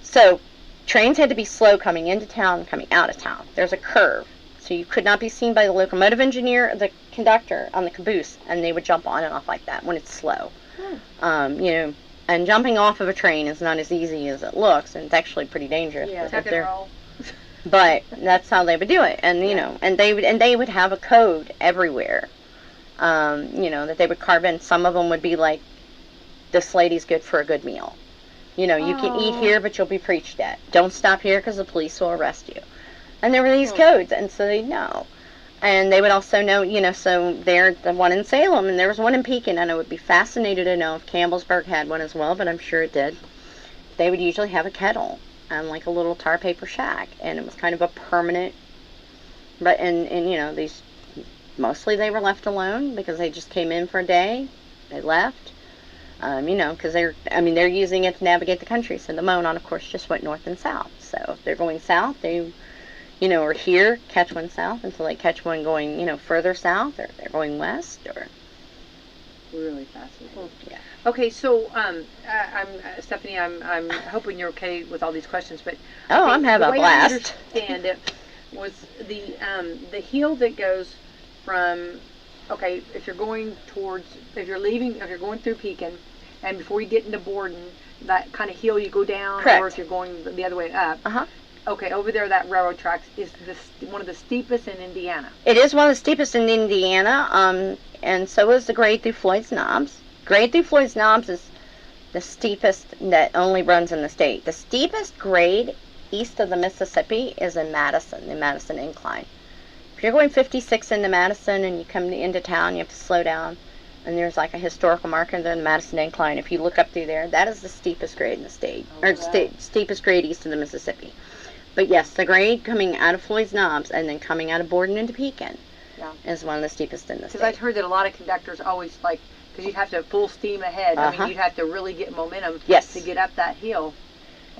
So trains had to be slow coming into town, coming out of town. There's a curve, so you could not be seen by the locomotive engineer or the conductor on the caboose, and they would jump on and off like that when it's slow. You know, and jumping off of a train is not as easy as it looks, and it's actually pretty dangerous. Yeah, tuck and roll. But that's how they would do it, and you know, and they would have a code everywhere. You know, that they would carve in. Some of them would be like, "This lady's good for a good meal." You know, you can eat here, but you'll be preached at. Don't stop here because the police will arrest you. And there were these codes, and so they'd know. And they would also know, you know, so there's the one in Salem, and there was one in Pekin, and I would be fascinated to know if Campbellsburg had one as well, but I'm sure it did. They would usually have a kettle and like a little tar paper shack, and it was kind of a permanent, but and you know, these, mostly they were left alone because they just came in for a day, they left. You know, because they're using it to navigate the country. So the Monon, of course, just went north and south. So if they're going south, they, you know, are here, catch one south until they catch one going, you know, further south, or they're going west, or. Really fascinating. Yeah. Okay, so I'm Stephanie. I'm hoping you're okay with all these questions, but Oh, I'm having a the way blast. I understand it was the hill that goes from. Okay, if you're going through Pekin, and before you get into Borden, that kind of hill you go down, Correct. or if you're going the other way up. Okay, over there, that railroad tracks is one of the steepest in Indiana. It is one of the steepest in Indiana, and so is the grade through Floyd's Knobs. Grade through Floyd's Knobs is the steepest that only runs in the state. The steepest grade east of the Mississippi is in Madison, the Madison Incline. If you're going 56 into Madison and you come into town, you have to slow down. And there's like a historical marker in the Madison Incline. If you look up through there, that is the steepest grade in the state. Steepest grade east of the Mississippi. But yes, the grade coming out of Floyd's Knobs and then coming out of Borden into Pekin is one of the steepest in the state. Because I've heard that a lot of conductors always like, because you'd have to full steam ahead. I mean, you'd have to really get momentum to get up that hill.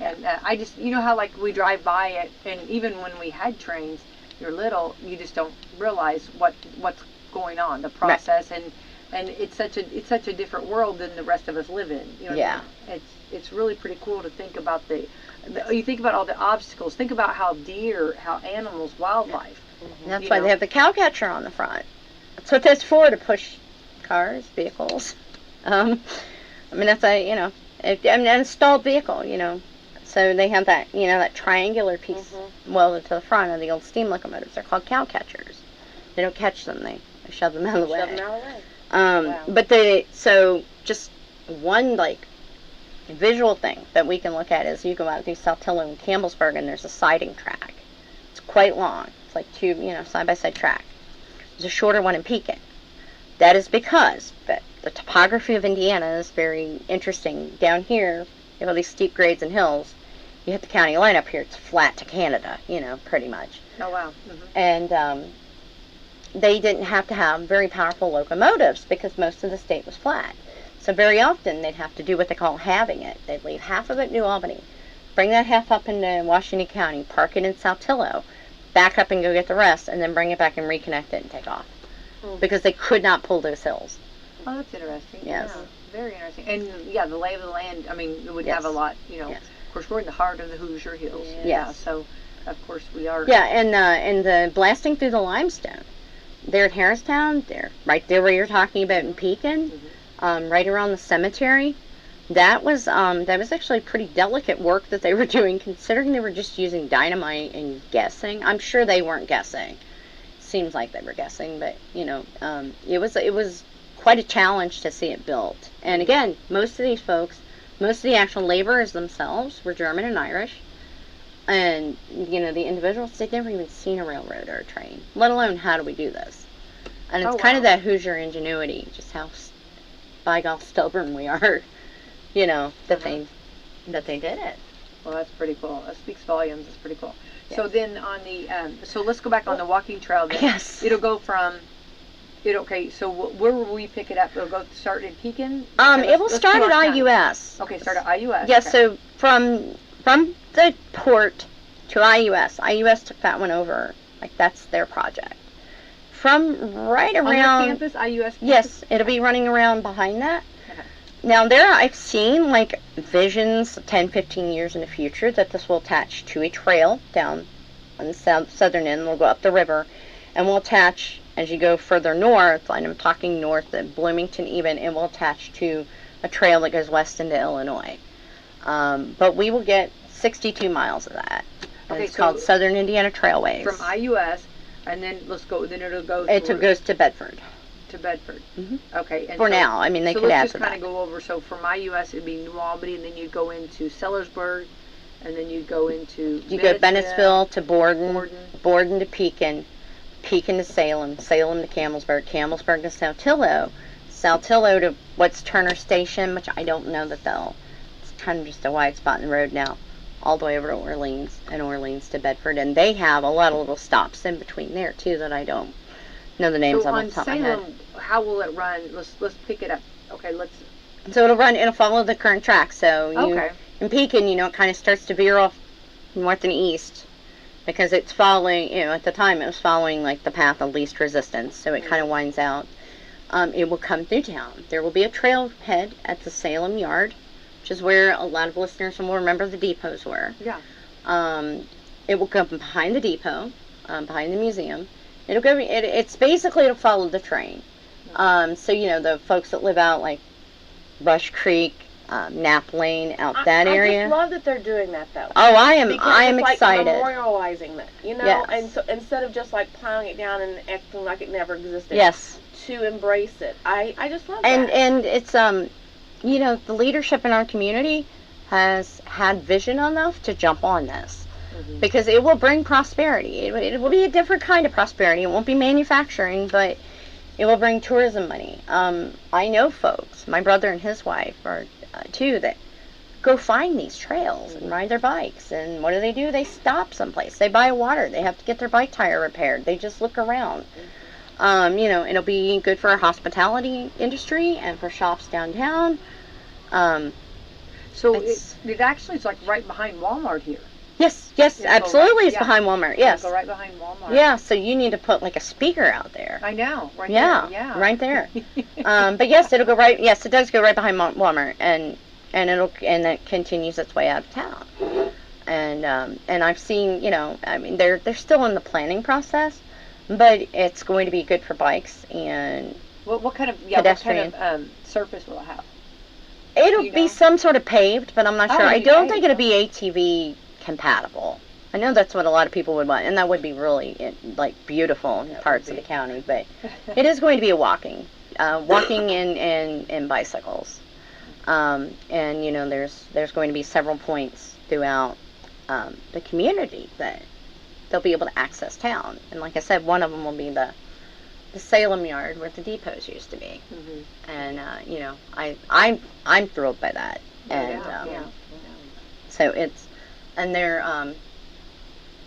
And I just, you know how like we drive by it, and even when we had trains, you're little, you just don't realize what's going on, the process, and it's such a different world than the rest of us live in. You know what I mean? It's really pretty cool to think about you think about all the obstacles. Think about how deer, how animals, wildlife. That's why they have the cow catcher on the front. That's what that's for, to push cars, vehicles. I mean, that's an installed vehicle, you know. So they have that, you know, that triangular piece welded to the front of the old steam locomotives. They're called cow catchers. They don't catch them; they shove them out of the way. Wow. But so just one like visual thing that we can look at is you go out through Saltillo and Campbellsburg, and there's a siding track. It's quite long. It's like two, you know, side by side track. There's a shorter one in Pekin. That is because the topography of Indiana is very interesting. Down here, you have all these steep grades and hills. You hit the county line up here, it's flat to Canada, you know, pretty much. Oh, wow. And they didn't have to have very powerful locomotives because most of the state was flat. So very often they'd have to do what they call halving it. They'd leave half of it in New Albany, bring that half up into Washington County, park it in Saltillo, back up and go get the rest, and then bring it back and reconnect it and take off. Because they could not pull those hills. Oh, that's interesting. Yes. Yeah, very interesting. And the lay of the land, I mean, it would have a lot, you know. Yes. Of course, we're in the heart of the Hoosier Hills. Yes. Yeah, so, of course, we are. Yeah, and the blasting through the limestone. They're at Harristown. They're right there where you're talking about in Pekin, right around the cemetery. That was actually pretty delicate work that they were doing, considering they were just using dynamite and guessing. I'm sure they weren't guessing. Seems like they were guessing, but you know, it was quite a challenge to see it built. And again, most of these folks, most of the actual laborers themselves were German and Irish. And, you know, the individuals, they'd never even seen a railroad or a train, let alone how do we do this. And it's kind of that Hoosier ingenuity, just how, by golf, stubborn we are, you know, that they did it. Well, that's pretty cool. That speaks volumes. That's pretty cool. Yes. So then on the, so let's go back on the walking trail then. Yes. It'll go from, okay, so where will we pick it up? It'll go start in Pekin? It will start at IUS. Okay, start at IUS. Yes, so from the port to IUS took that one over. Like, that's their project. from right On their around. campus, IUS campus? Yes, it'll be running around behind that. Okay. Now, I've seen like visions 10, 15 years in the future that this will attach to a trail down on the southern end. We'll go up the river, and we'll attach as you go further north. And I'm talking north at Bloomington even, and we'll attach to a trail that goes west into Illinois. But we will get 62 miles of that. And Okay, it's so called Southern Indiana Trailways. From IUS, and then then it'll go It goes to Bedford. to Bedford. Mhm. Okay. And For so, now. I mean, they so could add let's to just kind that. of go over. So from IUS, it'd be New Albany, and then you'd go into Sellersburg, and then you'd go into You go Bennettsville to Borden, Borden. To Pekin, Pekin to Salem, Salem to Campbellsburg, Campbellsburg to Saltillo, Saltillo to what's Turner Station, which I don't know that it's kind of just a wide spot in the road now, all the way over to Orleans, and Orleans to Bedford, and they have a lot of little stops in between there too that I don't know the names So of off on the top of my head. Salem, how will it run? Let's pick it up. Okay, let's. So it'll follow the current track. So Okay. in Pekin, it kind of starts to veer off north and east because it's following, at the time it was following like the path of least resistance. So it kind of winds out. It will come through town. There will be a trailhead at the Salem Yard, which is where a lot of listeners will remember the depots were. Yeah. It will come behind the depot, behind the museum. It'll go. It's basically it'll follow the train. So the folks that live out like Rush Creek, Knapp Lane, out that area. I just love that they're doing that though. Oh, I am Because it's excited. like memorializing that, Yes. and so instead of just like plowing it down and acting like it never existed. Yes. To embrace it, I just love And that. and it's the leadership in our community has had vision enough to jump on this. Because it will bring prosperity. It will be a different kind of prosperity. It won't be manufacturing, but it will bring tourism money. I know folks, my brother and his wife are too, that go find these trails and ride their bikes. And what do? They stop someplace. They buy water. They have to get their bike tire repaired. They just look around. It'll be good for our hospitality industry and for shops downtown. So it actually is like right behind Walmart here. Yes, absolutely. It's behind Walmart. Yes. Go right behind Walmart. Yeah, so you need to put like a speaker out there. I know. Right Yeah, there. Yeah. right there. But yes, it'll go right. Yes, it does go right behind Walmart, and it continues its way out of town. And I've seen, they're still in the planning process, but it's going to be good for bikes and What kind of pedestrian. surface will it have? It'll be some sort of paved, but I'm not sure. it'll I be don't paved. think it'll be ATV compatible. I know that's what a lot of people would want, and that would be really beautiful in parts of the county. But it is going to be a walking and bicycles, and there's going to be several points throughout the community that they'll be able to access town. And like I said, one of them will be the Salem Yard where the depots used to be, and I'm thrilled by that. And so it's. And there,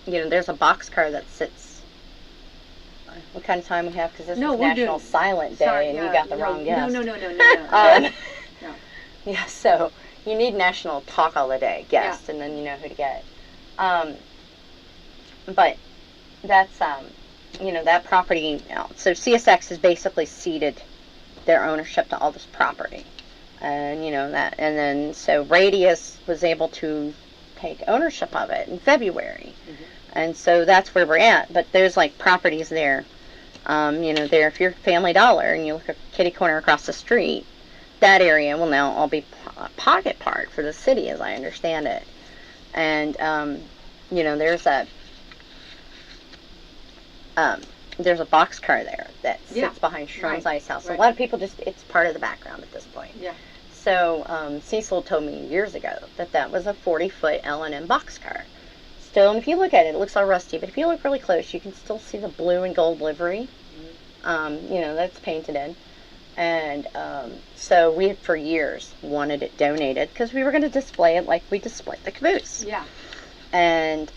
there's a boxcar that sits. What kind of time we have? Because this is National Silent Day, and you got the wrong guest. No. No. Yeah, so you need National Talk All the Day guest, and then you know who to get. But that's that property. So CSX has basically ceded their ownership to all this property, and that, and then so Radius was able to take ownership of it in February, and so that's where we're at. But there's properties there, there if you're Family Dollar and you look at kitty corner across the street, that area will now all be pocket park for the city, as I understand it. And there's a boxcar there that sits behind Sherman's Ice House. So a lot of people it's part of the background at this point. Yeah. So Cecil told me years ago that was a 40-foot L&M boxcar. Still, and if you look at it, it looks all rusty, but if you look really close, you can still see the blue and gold livery, that's painted in. And so we had for years wanted it donated because we were going to display it like we display the caboose. Yeah. And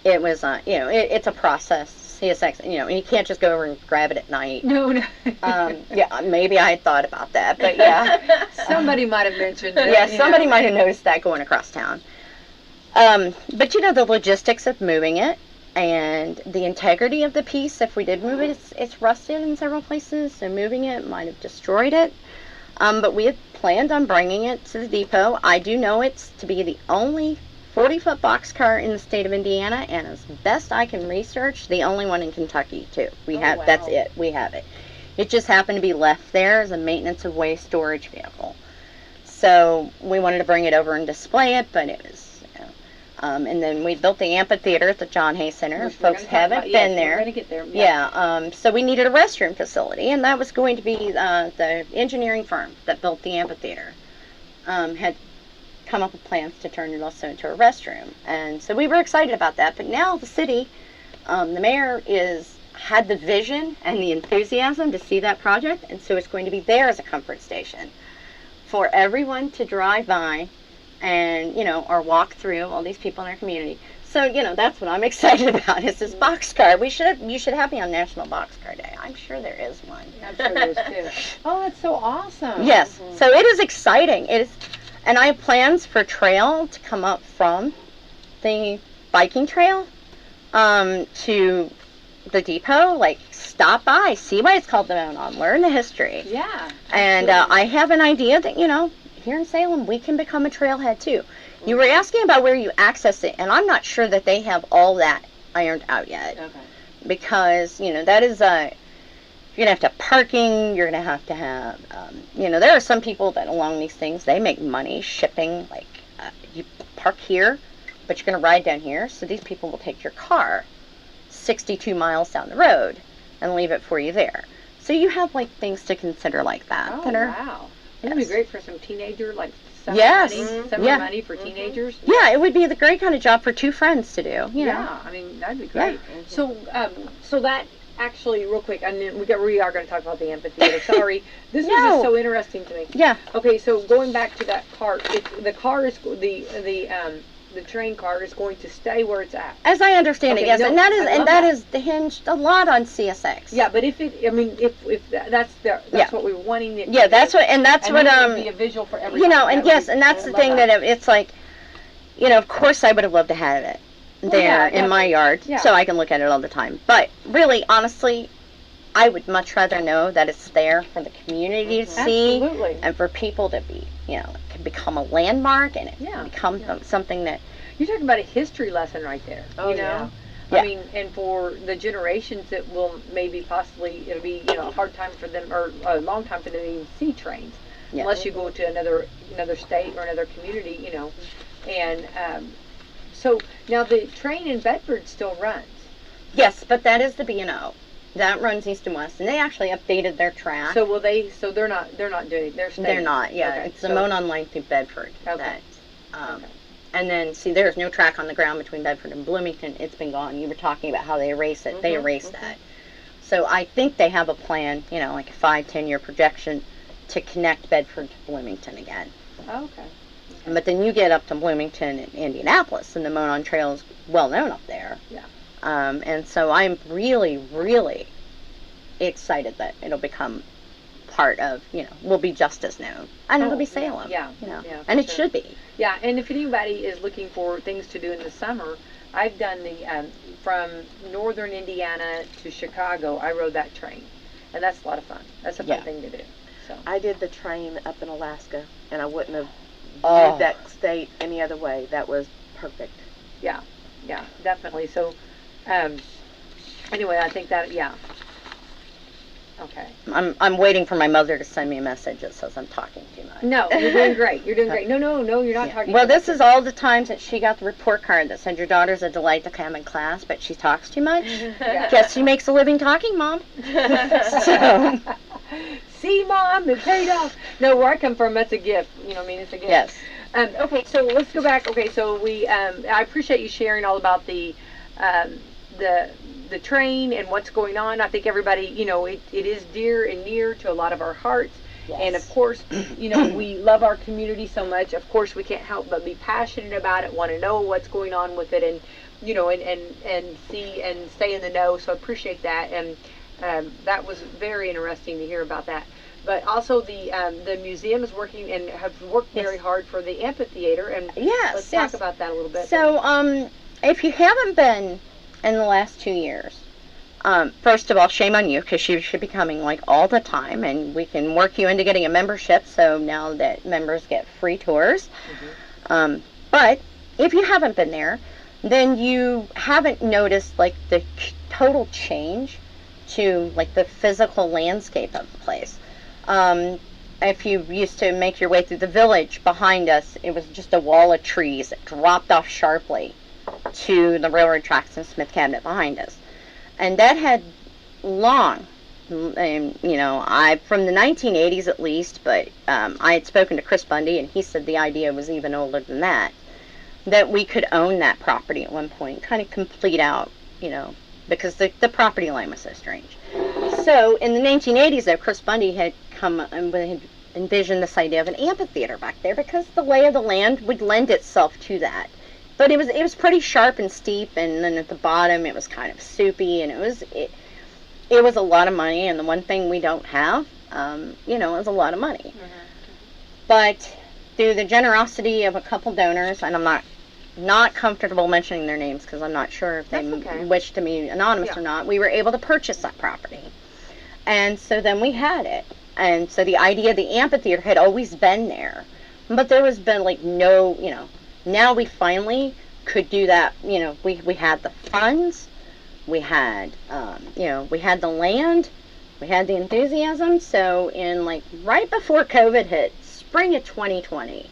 it was, it's a process. CSX, and you can't just go over and grab it at night. No. Yeah, maybe I had thought about that, but yeah. Somebody might have mentioned it. Yeah, somebody might have noticed that going across town. But the logistics of moving it And the integrity of the piece, if we did move it, it's rusted in several places, so moving it might have destroyed it. But we had planned on bringing it to the depot. I do know it's to be the only 40-foot boxcar in the state of Indiana, and as best I can research, the only one in Kentucky, too. Wow. That's it. We have it. It just happened to be left there as a maintenance of way storage vehicle. So we wanted to bring it over and display it, but it was, and then we built the amphitheater at the John Hay Center. Which we're Folks gonna talk haven't about. been Yes, there. We're going to get there. Yeah, so we needed a restroom facility, and that was going to be the engineering firm that built the amphitheater had come up with plans to turn it also into a restroom. And so we were excited about that, but now the city, the mayor had the vision and the enthusiasm to see that project, and so it's going to be there as a comfort station for everyone to drive by and, or walk through, all these people in our community. So, that's what I'm excited about, is this boxcar. You should have me on National Boxcar Day. I'm sure there is one. I'm sure there is too. Oh, that's so awesome. Yes, so it is exciting. And I have plans for trail to come up from the biking trail to the depot, like stop by, see why it's called the Monon, learn the history. Yeah. And I have an idea that, here in Salem, we can become a trailhead too. You were asking about where you access it, and I'm not sure that they have all that ironed out yet. Okay. Because, that is you're going to have parking, you're going to have, there are some people that along these things, they make money shipping, like, you park here, but you're going to ride down here, so these people will take your car 62 miles down the road and leave it for you there. So you have, like, things to consider like that. Oh, that are, wow. That'd be great for some teenager, like, summer Yes. money, summer Yeah. money for teenagers. Yeah, it would be the great kind of job for two friends to do, you know. Yeah, I mean, that'd be great. So, so that actually, real quick, and then we are going to talk about the amphitheater. Sorry, this is just so interesting to me. Yeah. Okay, so going back to that cart, the car is the train car is going to stay where it's at. As I understand Okay, it, yes, no, and that I love is hinged a lot on CSX. Yeah, but if that's what we were wanting it. Yeah, to that's be. what, and that's And what then it would be a visual for everybody. and yes, and that's the thing that it's like, of course I would have loved to have it there in my yard, so I can look at it all the time. But really, honestly, I would much rather know that it's there for the community to see, Absolutely. and for people to be, it can become a landmark, and it can become something that. You're talking about a history lesson right there. Oh, you know? Yeah. I mean, and for the generations that will maybe possibly, it'll be, a hard time for them, or a long time for them to even see trains. Yeah. Unless you go to another state or another community, And so now the train in Bedford still runs. Yes, but that is the B&O. That runs east and west, and they actually updated their track. So will they? So they're not doing. They're staying. They're not. Yeah, Okay, it's the Monon line through Bedford. Okay. That, And then, see, there's no track on the ground between Bedford and Bloomington. It's been gone. You were talking about how they erase it. They erased that. So I think they have a plan, like a 5-10 year projection to connect Bedford to Bloomington again. Oh, okay. But then you get up to Bloomington and Indianapolis, and the Monon Trail is well known up there. Yeah. And so I'm really, really excited that it'll become part of, will be just as known. And it'll be Salem. Yeah. And it should be. Yeah, and if anybody is looking for things to do in the summer, I've done the, from northern Indiana to Chicago, I rode that train. And that's a lot of fun. That's a fun thing to do. So I did the train up in Alaska, and I wouldn't have Oh. did that state any other way. That was perfect. yeah, definitely. So, anyway, I think that, Okay. I'm waiting for my mother to send me a message that says I'm talking too much. No, you're doing great. You're doing great. No, you're not talking. Well, too this much. is all the times that she got the report card that said your daughter's a delight to come in class, but she talks too much. Guess she makes a living talking, Mom. So. See, Mom, it paid off. No, where I come from, that's a gift. It's a gift. Yes. Okay, so let's go back. Okay, so I appreciate you sharing all about the train and what's going on. I think everybody, it is dear and near to a lot of our hearts. Yes. And of course, we love our community so much. Of course, we can't help but be passionate about it, want to know what's going on with it, and, and see and stay in the know. So I appreciate that. And that was very interesting to hear about that. But also the museum is working and have worked very hard for the amphitheater. And let's talk about that a little bit. So if you haven't been in the last 2 years. First of all, shame on you, because you should be coming like all the time, and we can work you into getting a membership, so now that members get free tours. But if you haven't been there, then you haven't noticed like the total change to like the physical landscape of the place. If you used to make your way through the village behind us, it was just a wall of trees that dropped off sharply to the railroad tracks in Smith Cabinet behind us. And that had long, I from the 1980s at least, but I had spoken to Chris Bundy, and he said the idea was even older than that we could own that property at one point, kind of complete out, because the property line was so strange. So in the 1980s, though, Chris Bundy had come and had envisioned this idea of an amphitheater back there, because the lay of the land would lend itself to that. But it was pretty sharp and steep, and then at the bottom it was kind of soupy, and it was a lot of money. And the one thing we don't have, is a lot of money. But through the generosity of a couple donors, and I'm not comfortable mentioning their names because I'm not sure if they wish to be anonymous or not, we were able to purchase that property. And so then we had it. And so the idea of the amphitheater had always been there. But there was been like no, now we finally could do that. We had the funds, we had, we had the land, we had the enthusiasm. So in like right before COVID hit, spring of 2020,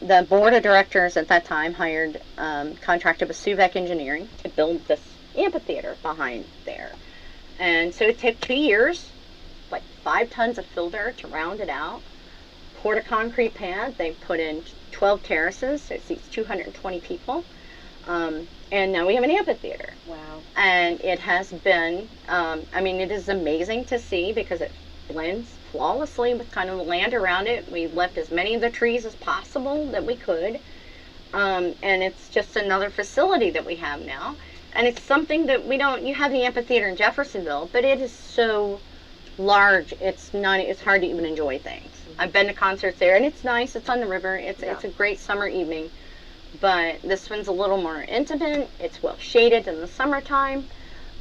the board of directors at that time contracted with Suvec Engineering to build this amphitheater behind there. And so it took 2 years, like 5 tons of fill dirt to round it out, poured a concrete pad, they put in 12 terraces, so it seats 220 people, and now we have an amphitheater. Wow. And it has been, it is amazing to see because it blends flawlessly with kind of the land around it. We left as many of the trees as possible that we could, and it's just another facility that we have now. And it's something that you have the amphitheater in Jeffersonville, but it is so large, it's hard to even enjoy things. I've been to concerts there, and it's nice, it's on the river, it's a great summer evening, but this one's a little more intimate, it's well shaded in the summertime,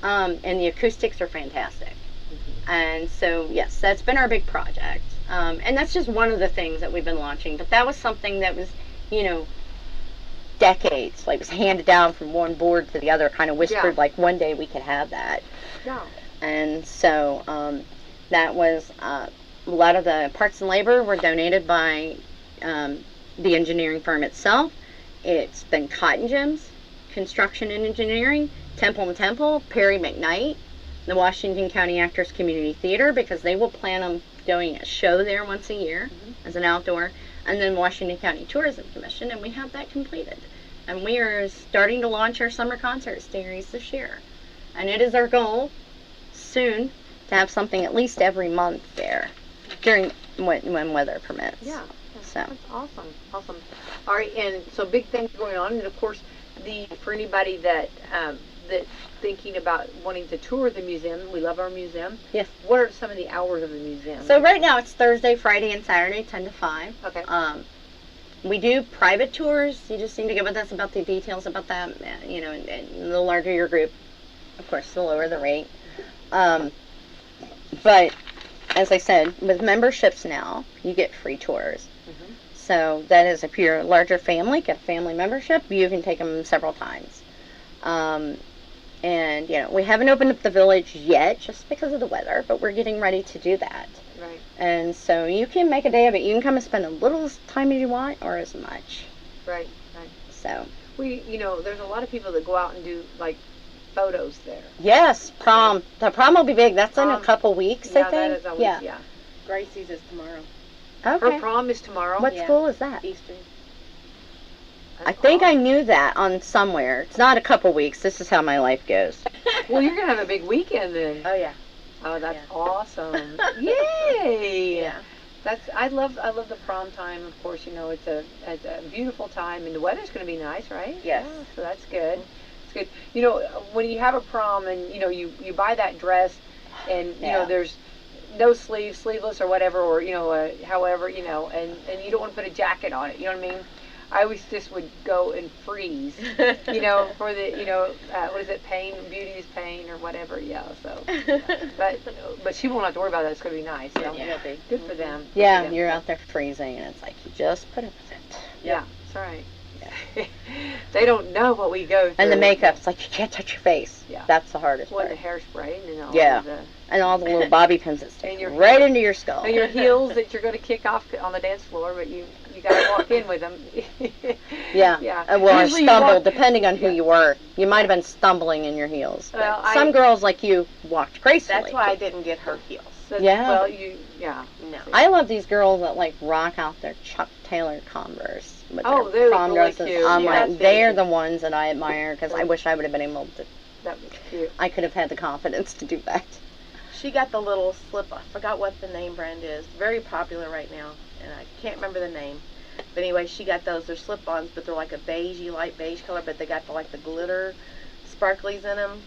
and the acoustics are fantastic. And so, yes, that's been our big project. And that's just one of the things that we've been launching. But that was something that was, decades. Like, it was handed down from one board to the other, kind of whispered, like, one day we could have that. Yeah. And so, that was, a lot of the parts and labor were donated by the engineering firm itself. It's been Cotton Gems, Construction and Engineering, Temple and Temple, Perry McKnight, the Washington County Actors Community Theater, because they will plan on doing a show there once a year as an outdoor, and then Washington County Tourism Commission, and we have that completed. And we are starting to launch our summer concert series this year. And it is our goal soon to have something at least every month there during when weather permits. Yeah. So that's awesome. Awesome. All right, and so big things going on, and of course, for anybody that thinking about wanting to tour the museum, we love our museum. Yes. What are some of the hours of the museum? So right now it's Thursday, Friday, and Saturday, 10 to 5. Okay. We do private tours. You just need to get with us about the details about that. And the larger your group, of course, the lower the rate. But as I said, with memberships now, you get free tours. So that is, if you're a larger family, get a family membership, you can take them several times. And, we haven't opened up the village yet just because of the weather, but we're getting ready to do that. Right. And so you can make a day of it. You can come and spend a little time as you want or as much. Right. So. There's a lot of people that go out and do, like, photos there. Yes, prom. The prom will be big. That's in a couple weeks, I think. That is always, yeah. Gracie's is tomorrow. Okay. Her prom is tomorrow. What school is that? Eastern. I think I knew that on somewhere. It's not a couple weeks. This is how my life goes. Well, you're going to have a big weekend then. Oh, yeah. Oh, that's awesome. Yay! Yeah. I love the prom time. Of course, it's a beautiful time, and the weather's going to be nice, right? Yes. Yeah, so that's good. It's good. When you have a prom and you buy that dress, and there's no sleeveless or whatever, or however, and you don't want to put a jacket on it. You know what I mean? I always just would go and freeze, you know, for the, you know, what is it, pain, beauty is pain, or whatever, yeah, so. But she won't have to worry about that, it's going to be nice, so. Yeah. Good for them. Good Yeah, for them. you're out there freezing, and it's like, you just put up with it. Yeah, that's right. They don't know what we go through. And the makeup's like, you can't touch your face. Yeah. That's the hardest What, part. the hairspray and all Yeah. the... And all the little bobby pins that And stick your right into your skull. And your heels that you're going to kick off on the dance floor, but you got to walk in with them. Yeah. Yeah. Well, or Usually you stumble, walk- depending on who Yeah. you were. You might have been stumbling in your heels. But Well, some girls like you walked gracefully. That's why I didn't get her heels. Yeah. Well, No. I love these girls that like rock out their Chuck Taylor Converse with Oh, their they're prom really dresses. cute. I'm Yeah, like, that's they're very the ones that I admire because I wish I would have been able to. that was cute. I could have had the confidence to do that. She got the little slip. I forgot what the name brand is. Very popular right now, and I can't remember the name. But anyway, she got those. They're slip-ons, but they're like a beigey, light beige color, but they got the glitter sparklies in them.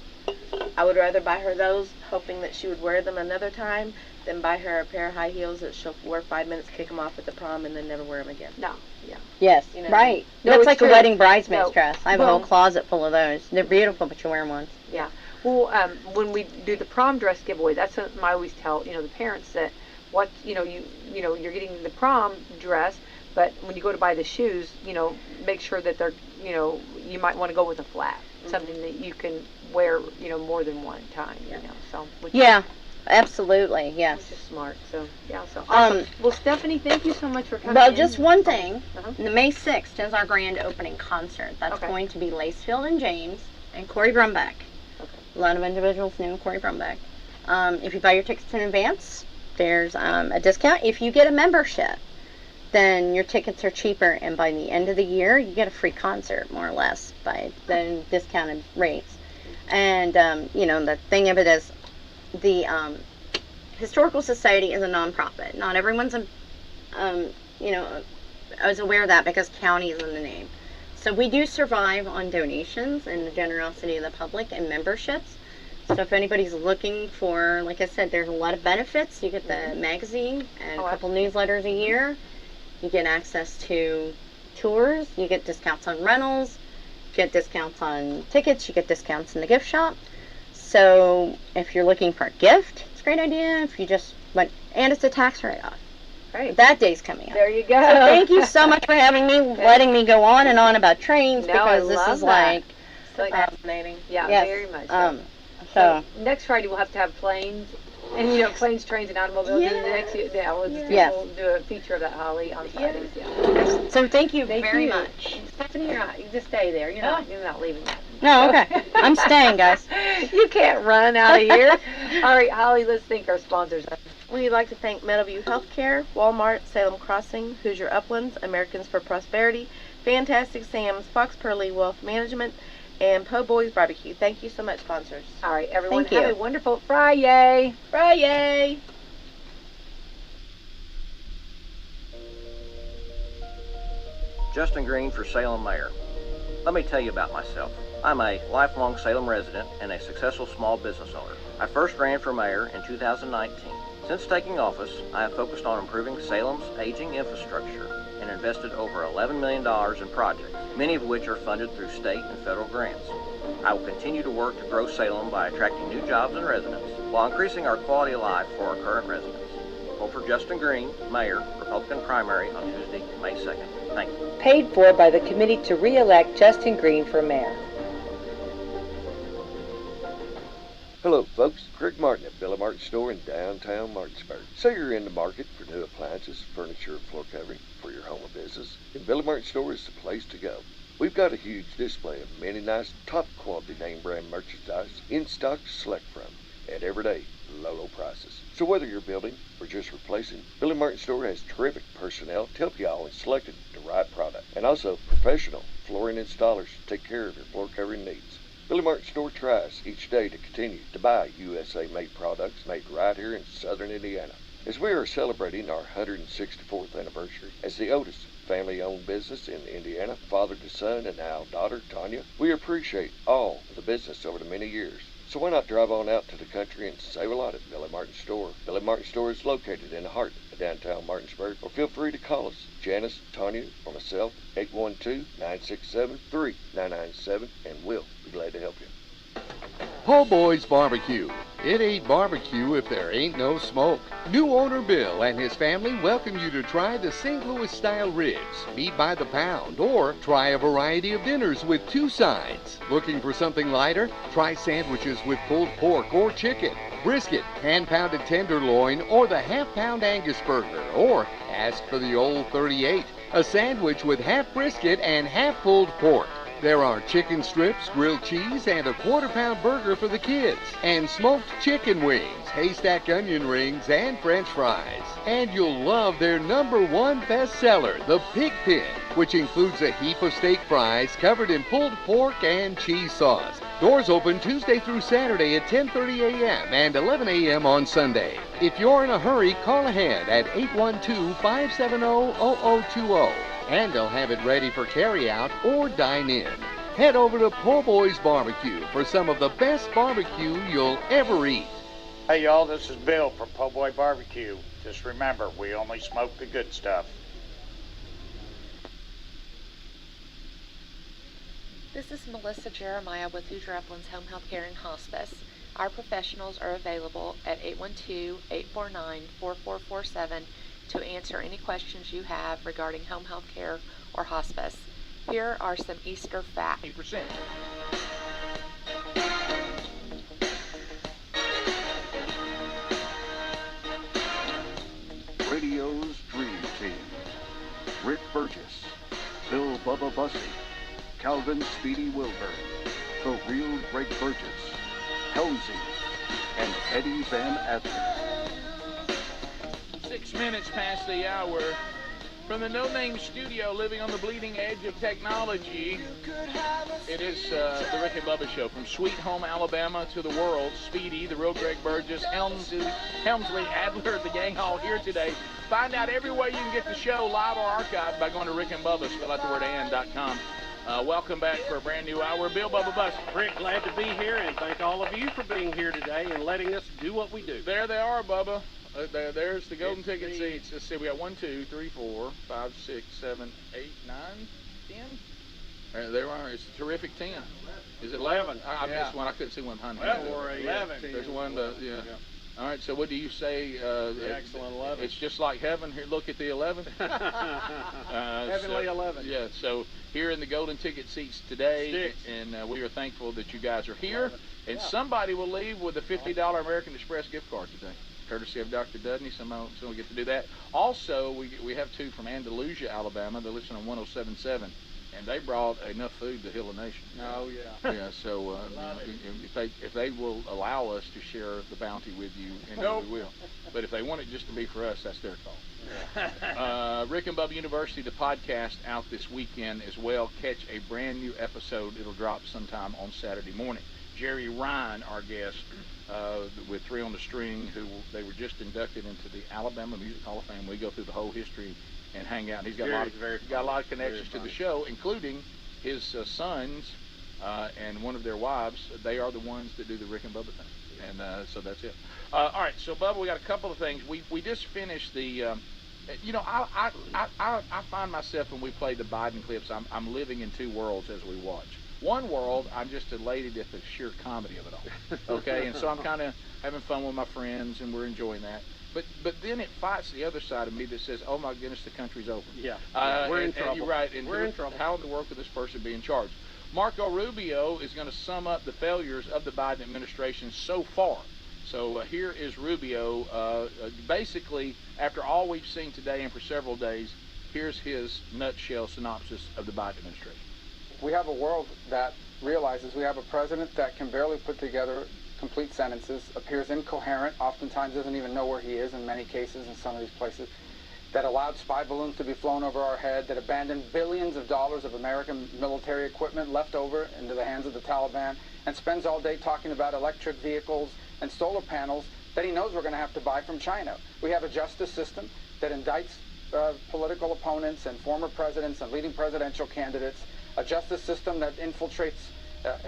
I would rather buy her those, hoping that she would wear them another time, than buy her a pair of high heels that she'll wear 5 minutes, kick them off at the prom, and then never wear them again. No, yeah. Yes, You know. right. No, That's it's like true. a wedding bridesmaid's No. dress. I have a whole Well- closet full of those. They're beautiful, but you wear them once. Yeah. Well, when we do the prom dress giveaway, that's something I always tell, you know, the parents that what, you know, you're getting the prom dress, but when you go to buy the shoes, you know, make sure that they're, you know, you might want to go with a flat, something that you can wear, you know, more than one time, you know, so. Yeah, absolutely, yes. Which is smart, so, yeah, so. Um, Awesome. Well, Stephanie, thank you so much for coming Well, in. just one thing. Uh-huh. The May 6th is our grand opening concert. That's Okay. going to be Lacefield and James and Corey Brumback. Okay. A lot of individuals know Corey Brumback. If you buy your tickets in advance, there's a discount. If you get a membership, then your tickets are cheaper, and by the end of the year, you get a free concert, more or less, by the discounted rates. And, you know, the thing of it is, the Historical Society is a nonprofit. Not everyone's, you know, I was aware of that because county is in the name. So we do survive on donations and the generosity of the public and memberships. So if anybody's looking for, like I said, there's a lot of benefits. You get the magazine and a couple newsletters a year. You get access to tours. You get discounts on rentals. You get discounts on tickets. You get discounts in the gift shop. So if you're looking for a gift, it's a great idea. If you just want, and it's a tax write-off. Great. That day's coming up. There you go. So thank you so much for having me, letting me go on and on about trains, No, I because this love is that. like, So fascinating. Yeah, yes, very much so next Friday we'll have to have planes, and you know, planes, trains, and automobiles. Yes. And the next, yeah, we'll, just do, Yes. we'll do a feature of that, Holly, on Fridays. Yeah. so thank you Thank very you. much. Stephanie, you're not. You just stay there. You're not leaving. No, okay. I'm staying, guys. You can't run out of here. All right, Holly. Let's thank our sponsors. We'd like to thank Meadowview Healthcare, Walmart, Salem Crossing, Hoosier Uplands, Americans for Prosperity, Fantastic Sam's, Fox Pearly Wealth Management, and Po' Boys Barbecue. Thank you so much, sponsors. All right, everyone. Thank Have you. a wonderful Friday. Friday! Justin Green for Salem Mayor. Let me tell you about myself. I'm a lifelong Salem resident and a successful small business owner. I first ran for mayor in 2019. Since taking office, I have focused on improving Salem's aging infrastructure and invested over $11 million in projects, many of which are funded through state and federal grants. I will continue to work to grow Salem by attracting new jobs and residents while increasing our quality of life for our current residents. Vote for Justin Green, Mayor, Republican primary on Tuesday, May 2nd. Thank you. Paid for by the committee to re-elect Justin Green for mayor. Hello, folks. Craig Martin at Billy Martin Store in downtown Martinsburg. Say you're in the market for new appliances, furniture, and floor covering for your home or business, then Billy Martin Store is the place to go. We've got a huge display of many nice, top-quality name-brand merchandise in stock to select from at everyday low prices. So whether you're building or just replacing, Billy Martin Store has terrific personnel to help you all in selecting the right product, and also professional flooring installers to take care of your floor covering needs. Billy Martin Store tries each day to continue to buy USA-made products made right here in southern Indiana. As we are celebrating our 164th anniversary as the oldest family-owned business in Indiana, father to son and now daughter, Tanya, we appreciate all the business over the many years. So why not drive on out to the country and save a lot at Billy Martin's store? Billy Martin's store is located in the heart of downtown Martinsburg, or feel free to call us, Janice, Tanya, or myself, 812-967-3997, and we'll be glad to help you. Po' Boy's Barbecue. It ain't barbecue if there ain't no smoke. New owner Bill and his family welcome you to try the St. Louis style ribs, meat by the pound, or try a variety of dinners with 2 sides. Looking for something lighter? Try sandwiches with pulled pork or chicken, brisket, hand-pounded tenderloin, or the half-pound Angus burger, or ask for the old 38, a sandwich with half brisket and half pulled pork. There are chicken strips, grilled cheese, and a quarter-pound burger for the kids, and smoked chicken wings, haystack onion rings, and French fries. And you'll love their #1 bestseller, the Pig Pin, which includes a heap of steak fries covered in pulled pork and cheese sauce. Doors open Tuesday through Saturday at 10:30 a.m. and 11 a.m. on Sunday. If you're in a hurry, call ahead at 812-570-0020. And they'll have it ready for carry-out or dine-in. Head over to Po' Boy's Barbecue for some of the best barbecue you'll ever eat. Hey y'all, this is Bill from Po' Boy Barbecue. Just remember, we only smoke the good stuff. This is Melissa Jeremiah with Hoosier Uplands Home Health Care and Hospice. Our professionals are available at 812-849-4447 to answer any questions you have regarding home health care or hospice. Here are some Easter facts. 8%. Radio's Dream Team. Rick Burgess, Bill Bubba Bussey, Calvin Speedy Wilburn, The Real Greg Burgess, Helmsy, and Eddie Van Adler. 6 minutes past the hour. From the No Name Studio, living on the bleeding edge of technology, it is the Rick and Bubba Show. From Sweet Home, Alabama to the world, Speedy, the real Greg Burgess, Helmsley, Adler, the gang all here today. Find out every way you can get the show live or archived by going to Rick and Bubba, spell out the word and.com. Welcome back for a brand new hour. Bill Bubba Buss. Rick, glad to be here, and thank all of you for being here today and letting us do what we do. There they are, Bubba. There's the golden ticket seats. Let's see, we got 1, 2, 3, 4, 5, 6, 7, 8, 9, 10. There are. It's a terrific 10. Is it 11? I missed one. I couldn't see one behind me. 11. There's one. Yeah. All right. So what do you say? The excellent 11. It's just like heaven. Here, look at the 11. Heavenly 11. Yeah. So here in the golden ticket seats today, and we are thankful that you guys are here. And somebody will leave with a $50 American Express gift card today, courtesy of Dr. Dudney. Someone will get to do that. Also, we have 2 from Andalusia, Alabama. They listen on 107.7, and they brought enough food to heal a nation. Oh, yeah. Yeah, so if they will allow us to share the bounty with you, and we will. But if they want it just to be for us, that's their call. Rick and Bubba University, the podcast, out this weekend as well. Catch a brand new episode. It'll drop sometime on Saturday morning. Jerry Ryan, our guest, with 3 on the String, they were just inducted into the Alabama Music Hall of Fame. We go through the whole history and hang out. He's got a lot of connections to the show, including his sons and one of their wives. They are the ones that do the Rick and Bubba thing, and so that's it. All right, so Bubba, we got a couple of things. We just finished the. I find myself when we play the Biden clips, I'm living in 2 worlds as we watch. One world, I'm just elated at the sheer comedy of it all. Okay, and so I'm kind of having fun with my friends, and we're enjoying that. But then it fights the other side of me that says, "Oh my goodness, the country's over." Yeah, we're in trouble. And you're right. And we're in trouble. How in the world could this person be in charge? Marco Rubio is going to sum up the failures of the Biden administration so far. So here is Rubio. Basically, after all we've seen today and for several days, here's his nutshell synopsis of the Biden administration. We have a world that realizes we have a president that can barely put together complete sentences, appears incoherent, oftentimes doesn't even know where he is in many cases in some of these places, that allowed spy balloons to be flown over our head, that abandoned billions of dollars of American military equipment left over into the hands of the Taliban, and spends all day talking about electric vehicles and solar panels that he knows we're going to have to buy from China. We have a justice system that indicts political opponents and former presidents and leading presidential candidates, a justice system that infiltrates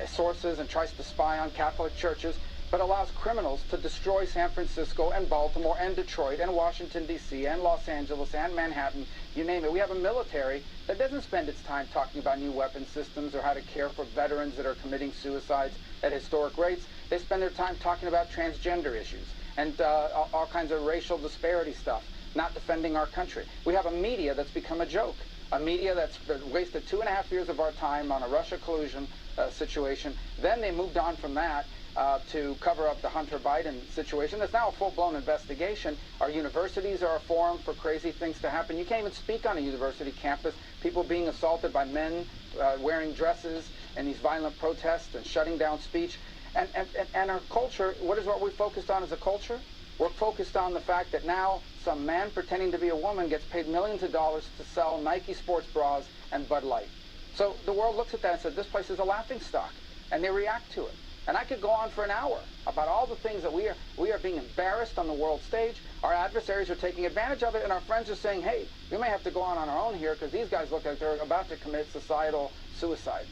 sources and tries to spy on Catholic churches, but allows criminals to destroy San Francisco and Baltimore and Detroit and Washington, D.C. and Los Angeles and Manhattan, you name it. We have a military that doesn't spend its time talking about new weapon systems or how to care for veterans that are committing suicides at historic rates. They spend their time talking about transgender issues and all kinds of racial disparity stuff, not defending our country. We have a media that's become a joke, a media that's wasted 2.5 years of our time on a Russia collusion situation. Then they moved on from that to cover up the Hunter Biden situation. There's now a full-blown investigation. Our universities are a forum for crazy things to happen. You can't even speak on a university campus. People being assaulted by men wearing dresses and these violent protests and shutting down speech. And our culture, what we focused on as a culture? We're focused on the fact that now some man pretending to be a woman gets paid millions of dollars to sell Nike sports bras and Bud Light. So the world looks at that and says, this place is a laughingstock, and they react to it. And I could go on for an hour about all the things that we are being embarrassed on the world stage. Our adversaries are taking advantage of it, and our friends are saying, hey, we may have to go on our own here because these guys look like they're about to commit societal suicide.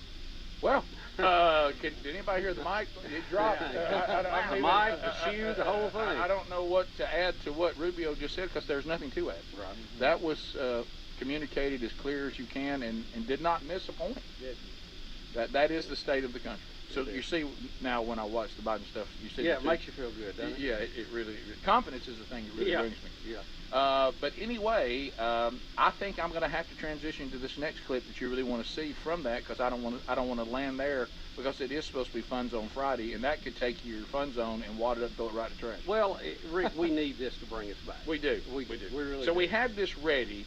Well, did anybody hear the mic? It dropped. The mic, the shoe, the whole thing. I don't know what to add to what Rubio just said because there's nothing to add. Right. That was communicated as clear as you can and did not miss a point. That is the state of the country. So you see now when I watch the Biden stuff, you see. Yeah, it makes you feel good, doesn't it? Yeah, it really. Confidence is the thing that really brings me. Yeah. But anyway, I think I'm going to have to transition to this next clip that you really want to see from that because I don't want to land there because it is supposed to be Fun Zone Friday, and that could take your Fun Zone and wad it up and throw it right to trash. Well, Rick, we need this to bring us back. We do. We do. We really so do. we had this ready.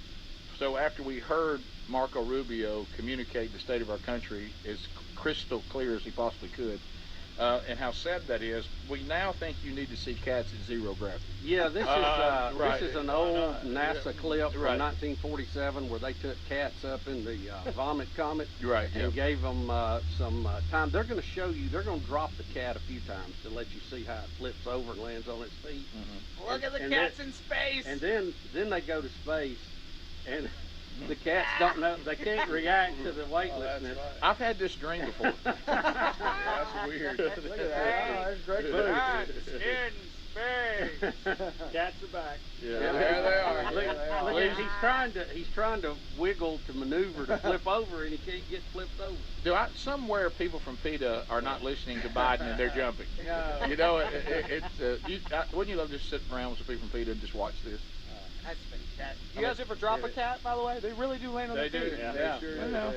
So after we heard Marco Rubio communicate the state of our country as crystal clear as he possibly could, and how sad that is, we now think you need to see cats at zero gravity. Yeah, this is an old NASA clip from Right. 1947 where they took cats up in the vomit comet Right, and gave them some time. They're going to show you, they're going to drop the cat a few times to let you see how it flips over and lands on its feet. Look at the cats in space. And then they go to space and the cats don't know, they can't react to the weightlessness. I've had this dream before. That's weird. Look at that. That's great. Cats in space. Cats are back. Yeah, there they are. Look, he's trying to wiggle to maneuver to flip over, and he can't get flipped over. Somewhere people from PETA are not listening to Biden and they're jumping. No. You know, wouldn't you love just sitting around with some people from PETA and just watch this? That's fantastic. You guys ever drop a cat, by the way? They really do land on their feet. Yeah, they sure do.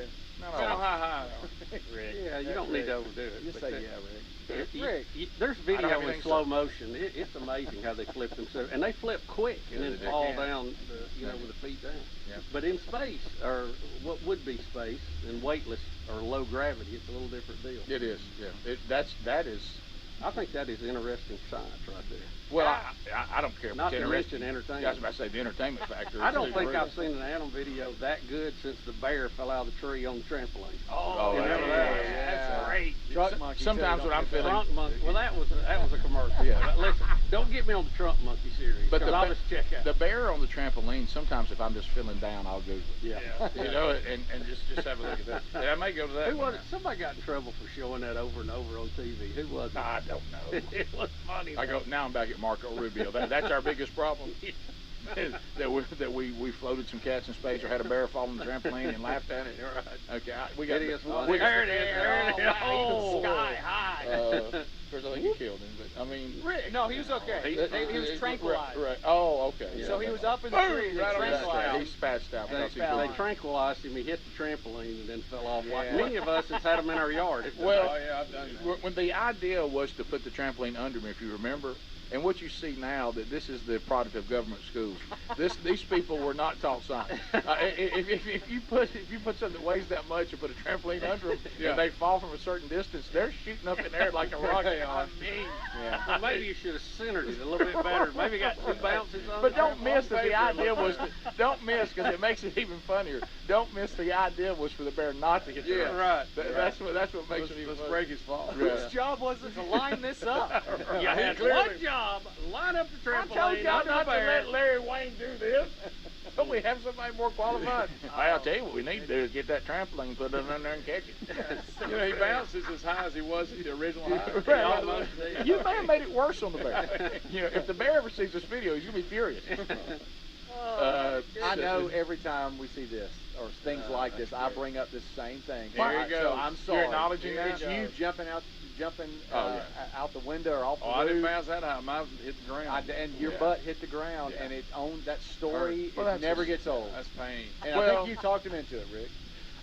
Rick. Yeah, you don't need to overdo it. Just say Rick. Rick, there's video in slow motion. It's amazing how they flip themselves, and they flip quick and then fall down, with the feet down. Yeah. But in space, or what would be space, and weightless or low gravity, it's a little different deal. It is. Yeah. That is. I think that is interesting science right there. Well, I don't care. Not to mention entertainment. I was about to say the entertainment factor. I don't think I've seen an animal video that good since the bear fell out of the tree on the trampoline. Oh, that's great. Trunk monkey. Sometimes when I'm feeling trunk monkey. Well, that was a commercial. Yeah. Listen, don't get me on the trunk monkey series. But I'll just check out the bear on the trampoline. Sometimes if I'm just feeling down, I'll Google it. Yeah. You know, and just have a look at that. And I may go to that. Who was it? Somebody got in trouble for showing that over and over on TV. Who was it? I don't know. It was funny. Now I'm back at Marco Rubio. That's our biggest problem. that we floated some cats in space or had a bear fall on the trampoline and laughed at it. Okay, we got it. There it is. Oh, sky high. First I think he killed him, but I mean. Rick. No, he was okay. He was tranquilized. Right. Oh, okay. Yeah. So he was up in the tree. Right on. He spazzed out. They tranquilized him. He hit the trampoline and then fell off. Like many of us has had them in our yard. Well, I've done that. When the idea was to put the trampoline under me, if you remember. And what you see now, that this is the product of government schools. These people were not taught science. If you put something that weighs that much and put a trampoline under them, and they fall from a certain distance, they're shooting up in the air like a rocket. Well, maybe you should have centered it a little bit better. Maybe got 2 bounces on it. But don't miss that the idea was don't miss because it makes it even funnier. Don't miss the idea was for the bear not to hit the ground. Right. That's what makes it even funnier. Break his fall. Whose job was it to line this up? You had one job. Line up the trampoline. I told y'all not to let Larry Wayne do this. Don't we have somebody more qualified? I'll tell you what we need to do is get that trampoline, put it in there and catch it. You know, he bounces as high as he was at the original height. Right. You may have made it worse on the bear. You know, if the bear ever sees this video, he's going to be furious. I know every time we see this or things like this, I bring up this same thing. There you go. So I'm sorry. You're acknowledging It's that? you jumping out the window or off the Oh, I didn't roof. bounce that high. Mine hit the ground. And your butt hit the ground, and it owned that story. Well, it never gets old. That's pain. And I think you talked him into it, Rick.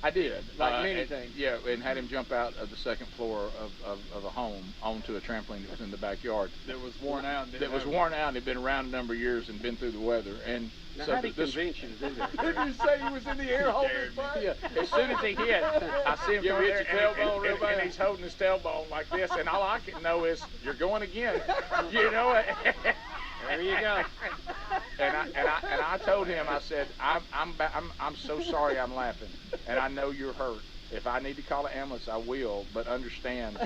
I did. Like many things. Yeah, and had him jump out of the second floor of a home onto a trampoline that was in the backyard. That was worn out. That was worn out and had been around a number of years and been through the weather. And Now, so how did he convince you to do that? Did you say he was in the air holding his butt? Yeah, as soon as he hit, I see him You go hit there, your tailbone real bad? and he's holding his tailbone like this, and all I can know is, you're going again. You know it. There you go. And I told him, I said, I'm so sorry I'm laughing, and I know you're hurt. If I need to call an ambulance, I will, but understand.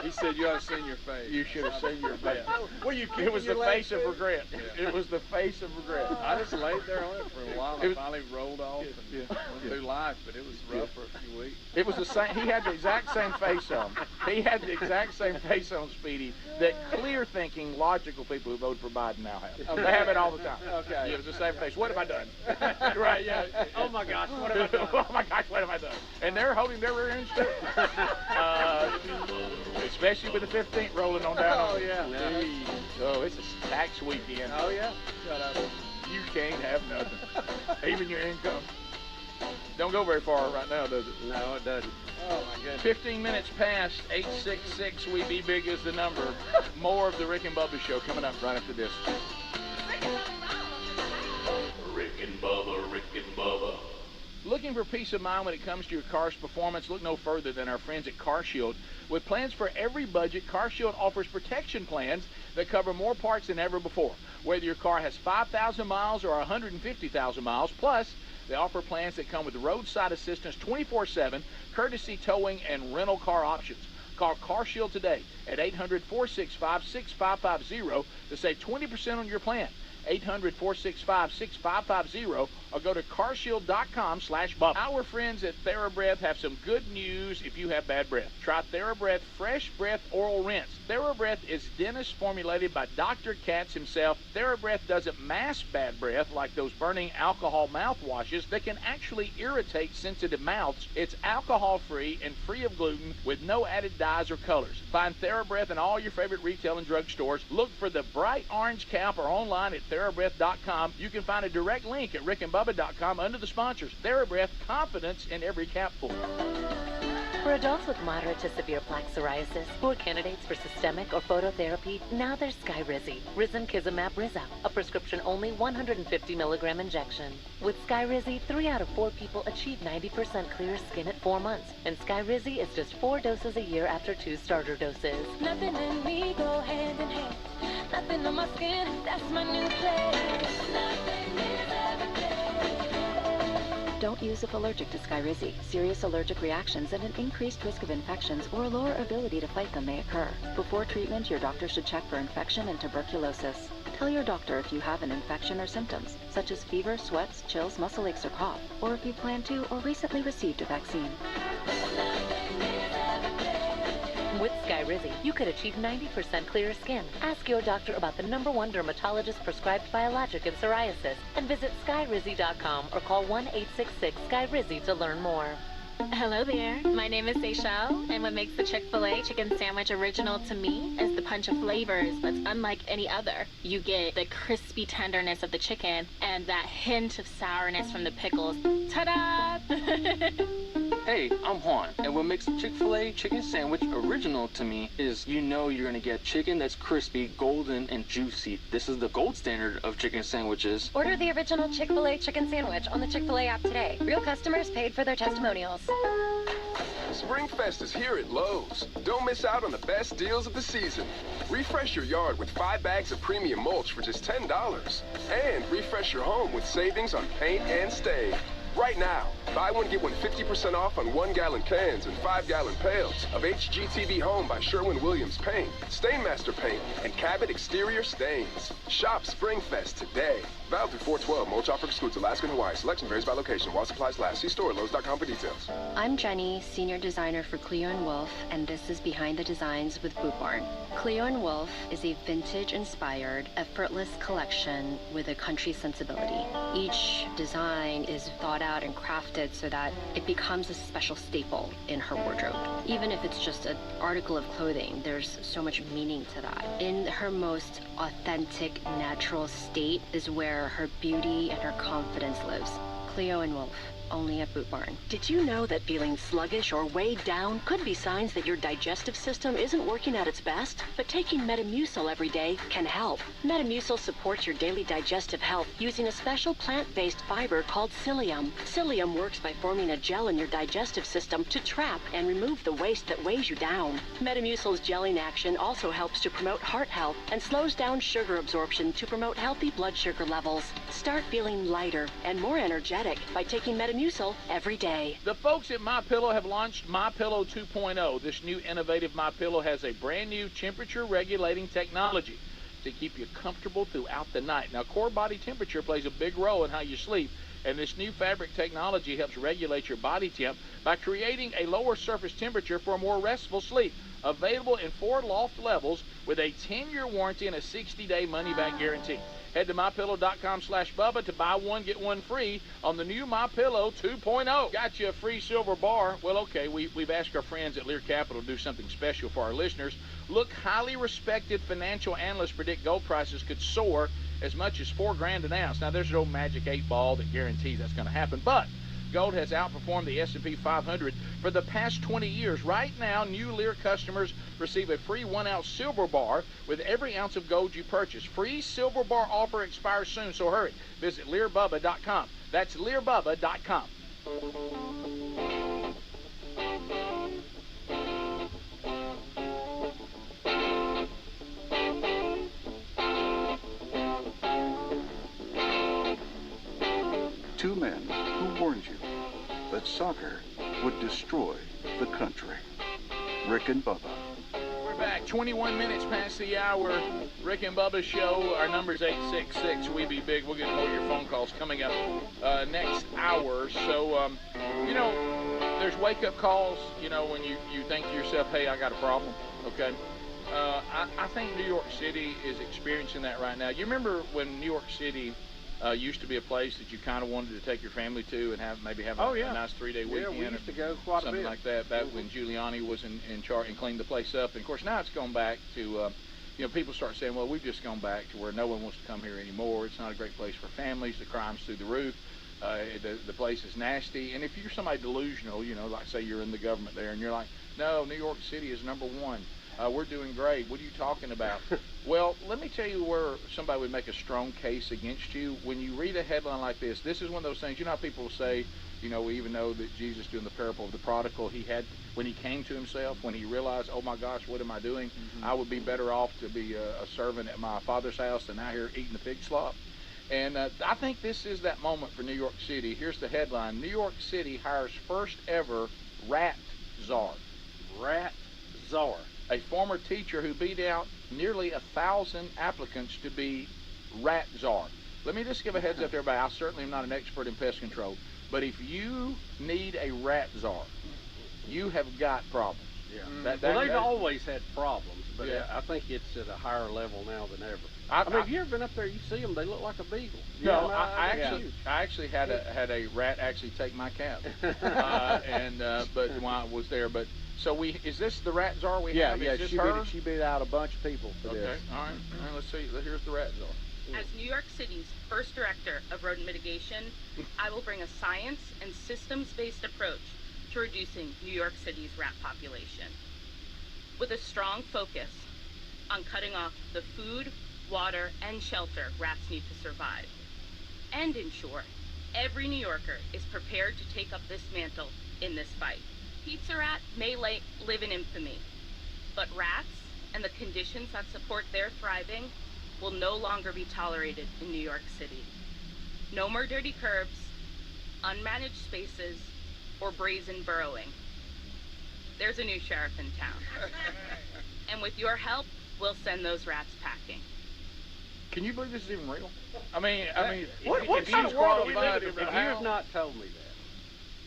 He said you ought to seen your face. You should have seen your face. Well, you It was the face of regret. It was the face of regret. I just laid there on it for a while. I finally rolled off and went through life, but it was rough for a few weeks. It was the same. He had the exact same face on. He had the exact same face on, Speedy, that clear-thinking, logical people who vote for Biden now have. Okay. They have it all the time. Okay. Yeah, it was the same face. What have I done? Right? Yeah. Oh my gosh, what have I done? Oh my gosh, what have I done? And they're holding their rear ends too. Especially with the 15th rolling on down. Oh yeah. Jeez. Oh, it's a tax weekend. Oh yeah. Shut up. You can't have nothing. Even your income. Don't go very far right now, does it? No, it doesn't. Oh my goodness. 15 minutes past 866. We be big as the number. More of the Rick and Bubba show coming up right after this. Rick and Bubba, Rick and Bubba. Looking for peace of mind when it comes to your car's performance? Look no further than our friends at CarShield. With plans for every budget, CarShield offers protection plans that cover more parts than ever before. Whether your car has 5,000 miles or 150,000 miles, plus they offer plans that come with roadside assistance 24/7, courtesy towing, and rental car options. Call CarShield today at 800-465-6550 to save 20% on your plan. 800-465-6550 or go to carshield.com/Bubba. Our friends at TheraBreath have some good news if you have bad breath. Try TheraBreath Fresh Breath Oral Rinse. TheraBreath is dentist formulated by Dr. Katz himself. TheraBreath doesn't mask bad breath like those burning alcohol mouthwashes that can actually irritate sensitive mouths. It's alcohol-free and free of gluten with no added dyes or colors. Find TheraBreath in all your favorite retail and drug stores. Look for the bright orange cap or online at TheraBreath.com. You can find a direct link at rickandbubba.com under the sponsors. TheraBreath, confidence in every capful. For adults with moderate to severe plaque psoriasis who are candidates for systemic or phototherapy, now there's Skyrizi, Risankizumab Rizza, a prescription-only 150 milligram injection. With Skyrizi, 3 out of 4 people achieve 90% clear skin at 4 months, and Skyrizi is just 4 doses a year after 2 starter doses. Nothing in me go hand in hand. Nothing on my skin, that's my new place. Nothing is everything. Don't use if allergic to Skyrizi. Serious allergic reactions and an increased risk of infections or a lower ability to fight them may occur. Before treatment, your doctor should check for infection and tuberculosis. Tell your doctor if you have an infection or symptoms, such as fever, sweats, chills, muscle aches, or cough, or if you plan to or recently received a vaccine. With Skyrizi, you could achieve 90% clearer skin. Ask your doctor about the #1 dermatologist prescribed biologic in psoriasis and visit skyrizi.com or call 1-866-SKYRIZI to learn more. Hello there, my name is Seychelle, and what makes the Chick-fil-A chicken sandwich original to me is the punch of flavors that's unlike any other. You get the crispy tenderness of the chicken and that hint of sourness from the pickles. Ta-da! Hey, I'm Juan, and what makes the Chick-fil-A chicken sandwich original to me is you know you're gonna get chicken that's crispy, golden, and juicy. This is the gold standard of chicken sandwiches. Order the original Chick-fil-A chicken sandwich on the Chick-fil-A app today. Real customers paid for their testimonials. Springfest is here at Lowe's. Don't miss out on the best deals of the season. Refresh your yard with 5 bags of premium mulch for just $10. And refresh your home with savings on paint and stain. Right now, buy one, get one 50% off on 1-gallon cans and 5-gallon pails of HGTV Home by Sherwin-Williams Paint, Stainmaster Paint, and Cabot Exterior Stains. Shop Springfest today. Valid through 4/12. Mulch offer excludes Alaska and Hawaii. Selection varies by location while supplies last. See store at Lowe's.com for details. I'm Jenny, Senior Designer for Cleo & Wolf, and this is Behind the Designs with Boot Barn. Cleo & Wolf is a vintage-inspired, effortless collection with a country sensibility. Each design is thought out and crafted so that it becomes a special staple in her wardrobe. Even if it's just an article of clothing, there's so much meaning to that. In her most authentic, natural state is where her beauty and her confidence lives. Cleo & Wolf, only at Boot Barn. Did you know that feeling sluggish or weighed down could be signs that your digestive system isn't working at its best? But taking Metamucil every day can help. Metamucil supports your daily digestive health using a special plant-based fiber called psyllium. Psyllium works by forming a gel in your digestive system to trap and remove the waste that weighs you down. Metamucil's gelling action also helps to promote heart health and slows down sugar absorption to promote healthy blood sugar levels. Start feeling lighter and more energetic by taking Metamucil every day. The folks at MyPillow have launched MyPillow 2.0. This new innovative MyPillow has a brand new temperature regulating technology to keep you comfortable throughout the night. Now, core body temperature plays a big role in how you sleep, and this new fabric technology helps regulate your body temp by creating a lower surface temperature for a more restful sleep. Available in 4 loft levels with a 10-year warranty and a 60-day money-back guarantee. Head to MyPillow.com/Bubba to buy one, get one free on the new MyPillow 2.0. Got you a free silver bar? Well, okay, we've asked our friends at Lear Capital to do something special for our listeners. Look, highly respected financial analysts predict gold prices could soar as much as $4 grand an ounce. Now, there's no magic 8 ball that guarantees that's going to happen, but gold has outperformed the S&P 500 for the past 20 years. Right now, new Lear customers receive a free 1-ounce silver bar with every ounce of gold you purchase. Free silver bar offer expires soon, so hurry. Visit LearBubba.com. That's LearBubba.com. Two men who warned you that soccer would destroy the country. Rick and Bubba. We're back 21 minutes past the hour. Rick and Bubba show. Our number's 866 We Be Big. We'll get more of your phone calls coming up next hour. So, you know, there's wake-up calls, you know, when you think to yourself, hey, I got a problem, okay? I think New York City is experiencing that right now. You remember when New York City used to be a place that you kind of wanted to take your family to and have a nice 3-day weekend. Yeah, we used to go quite a something bit. like that back when Giuliani was in charge and cleaned the place up. And of course now it's gone back to, you know, people start saying, well, we've just gone back to where no one wants to come here anymore. It's not a great place for families. The crime's through the roof. The place is nasty. And if you're somebody delusional, you know, like say you're in the government there and you're like, no, New York City is number one. We're doing great. What are you talking about? Well, let me tell you where somebody would make a strong case against you. When you read a headline like this is one of those things, you know how people say, you know, we even know that Jesus doing the parable of the prodigal, he had, when he came to himself, when he realized, oh my gosh, what am I doing? Mm-hmm. I would be better off to be a servant at my father's house than out here eating the pig slop. And I think this is that moment for New York City. Here's the headline. New York City hires first ever rat czar. Rat czar. A former teacher who beat out nearly 1,000 applicants to be rat czar. Let me just give a heads up to everybody. I certainly am not an expert in pest control, but if you need a rat czar, you have got problems. Yeah. They've always had problems, but yeah. I think it's at a higher level now than ever. I mean, have you ever been up there? You see them; they look like a beagle. No, I actually had a rat actually take my cap, but when I was there, but. So is this the rat czar we have? Yeah, is this she beat out a bunch of people for this. Okay, all right, let's see. Here's the rat czar. As New York City's first director of rodent mitigation, I will bring a science and systems-based approach to reducing New York City's rat population. With a strong focus on cutting off the food, water, and shelter rats need to survive, and ensure every New Yorker is prepared to take up this mantle in this fight. Pizza rat may live in infamy, but rats and the conditions that support their thriving will no longer be tolerated in New York City. No more dirty curbs, unmanaged spaces, or brazen burrowing. There's a new sheriff in town. And with your help, we'll send those rats packing. Can you believe this is even real? What kind of world are we living in? If you how? have not told me that,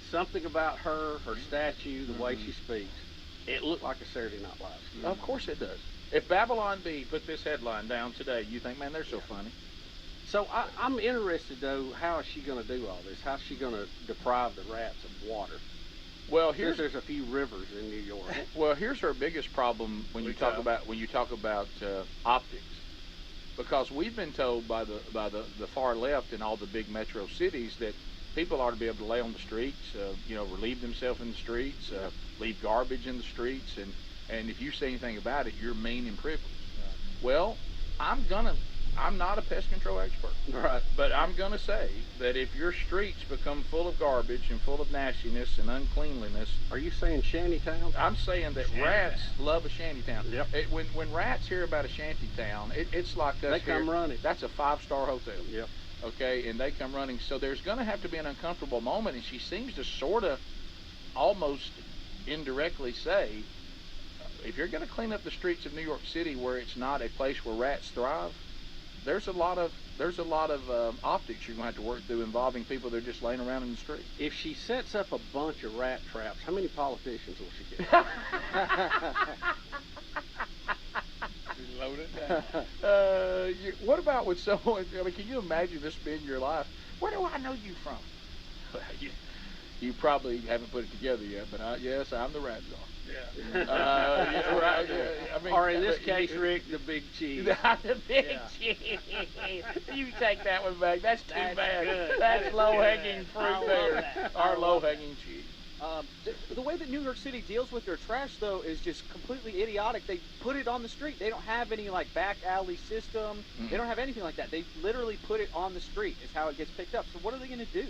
something about her statue, the way she speaks, it looked like a Saturday Night Live skit. Of course it does. If Babylon Bee put this headline down today, you think, man, they're so funny. So I'm interested, though, how is she going to do all this? How is she going to deprive the rats of water? Well, there's a few rivers in New York. Well, here's her biggest problem when you talk about optics, because we've been told by the far left in all the big metro cities that people ought to be able to lay on the streets, relieve themselves in the streets, leave garbage in the streets, and if you say anything about it, you're mean and privileged. Right. Well, I'm not a pest control expert, right? But I'm going to say that if your streets become full of garbage and full of nastiness and uncleanliness... Are you saying shantytown? I'm saying that rats love a shantytown. Yep. When rats hear about a shantytown, it's like us. They come running. That's a 5-star hotel. Yep. Okay, and they come running. So there's going to have to be an uncomfortable moment, and she seems to sort of almost indirectly say, if you're going to clean up the streets of New York City where it's not a place where rats thrive, there's a lot of optics you're going to have to work through involving people that are just laying around in the street. If she sets up a bunch of rat traps, how many politicians will she get? Load it down. What about with someone? I mean, can you imagine this being your life? Where do I know you from? Well, you probably haven't put it together yet, but yes, I'm the rat czar. Yeah. Right. I mean, or in this case, Rick, the big cheese. The big cheese. You take that one back. That's too bad. Good. That's low-hanging fruit there. Our low-hanging cheese. The way that New York City deals with their trash, though, is just completely idiotic. They put it on the street. They don't have any, back alley system. Mm-hmm. They don't have anything like that. They literally put it on the street is how it gets picked up. So what are they going to do?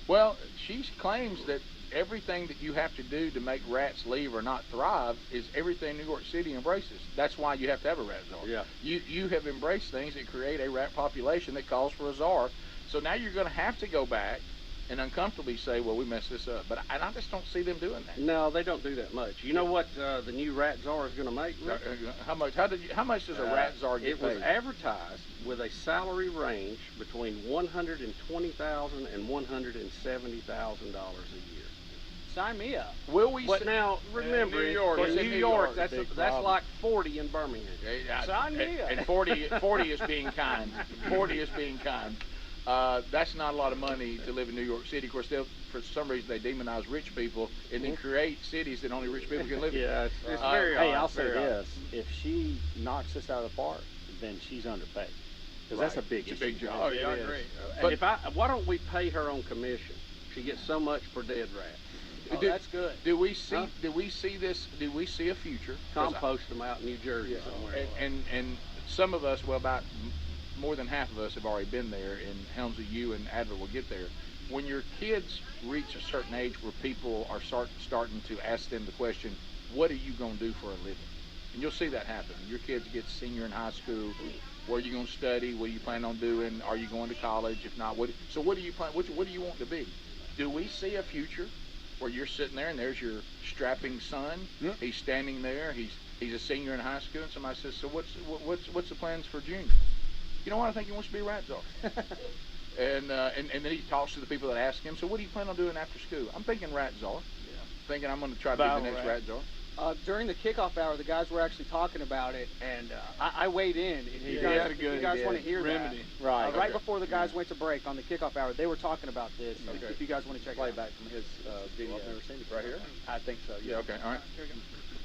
Well, she claims that everything that you have to do to make rats leave or not thrive is everything New York City embraces. That's why you have to have a rat czar. Yeah. You have embraced things that create a rat population that calls for a czar. So now you're going to have to go back and uncomfortably say, well, we messed this up. But I just don't see them doing that. No, they don't do that much. You know what the new rat czar is going to make, Rick? How much? How much does a rat czar get paid? It was advertised with a salary range between $120,000 and $170,000 a year. Sign me up. Will we? But now remember, New York, in New York, that's like 40 in Birmingham. Sign me up. And 40 is being kind. 40 is being kind. That's not a lot of money to live in New York City. Of course, for some reason they demonize rich people and then create cities that only rich people can live in. Yeah, it's very odd. Hey, I'll say this: if she knocks this out of the park, then she's underpaid. Because that's a big issue. It's a big job. Oh, yeah, I agree. But why don't we pay her on commission? She gets so much per dead rat. Oh, that's good. Do we see this? Do we see a future? Compost them out in New Jersey somewhere. And some of us, well, about more than half of us have already been there, and Helmsley, you and Adler will get there. When your kids reach a certain age where people are starting to ask them the question, what are you going to do for a living? And you'll see that happen. Your kids get senior in high school. Where are you going to study? What do you plan on doing? Are you going to college? If not, what do you plan? What do you want to be? Do we see a future where you're sitting there and there's your strapping son? Yep. He's standing there. He's a senior in high school, and somebody says, "So what's the plans for junior?" You know what? I think he wants to be a rat czar. and then he talks to the people that ask him, "So what do you plan on doing after school?" I'm thinking rat czar. Yeah. Thinking I'm going to try to be the next rat czar. During the kickoff hour, the guys were actually talking about it, and I weighed in. If you guys want to hear remedy. that, right? Before the guys went to break on the kickoff hour, they were talking about this. Okay. If you guys want to check Play back from his video. I've never seen it. Right here? I think so. Yeah. Okay. All right.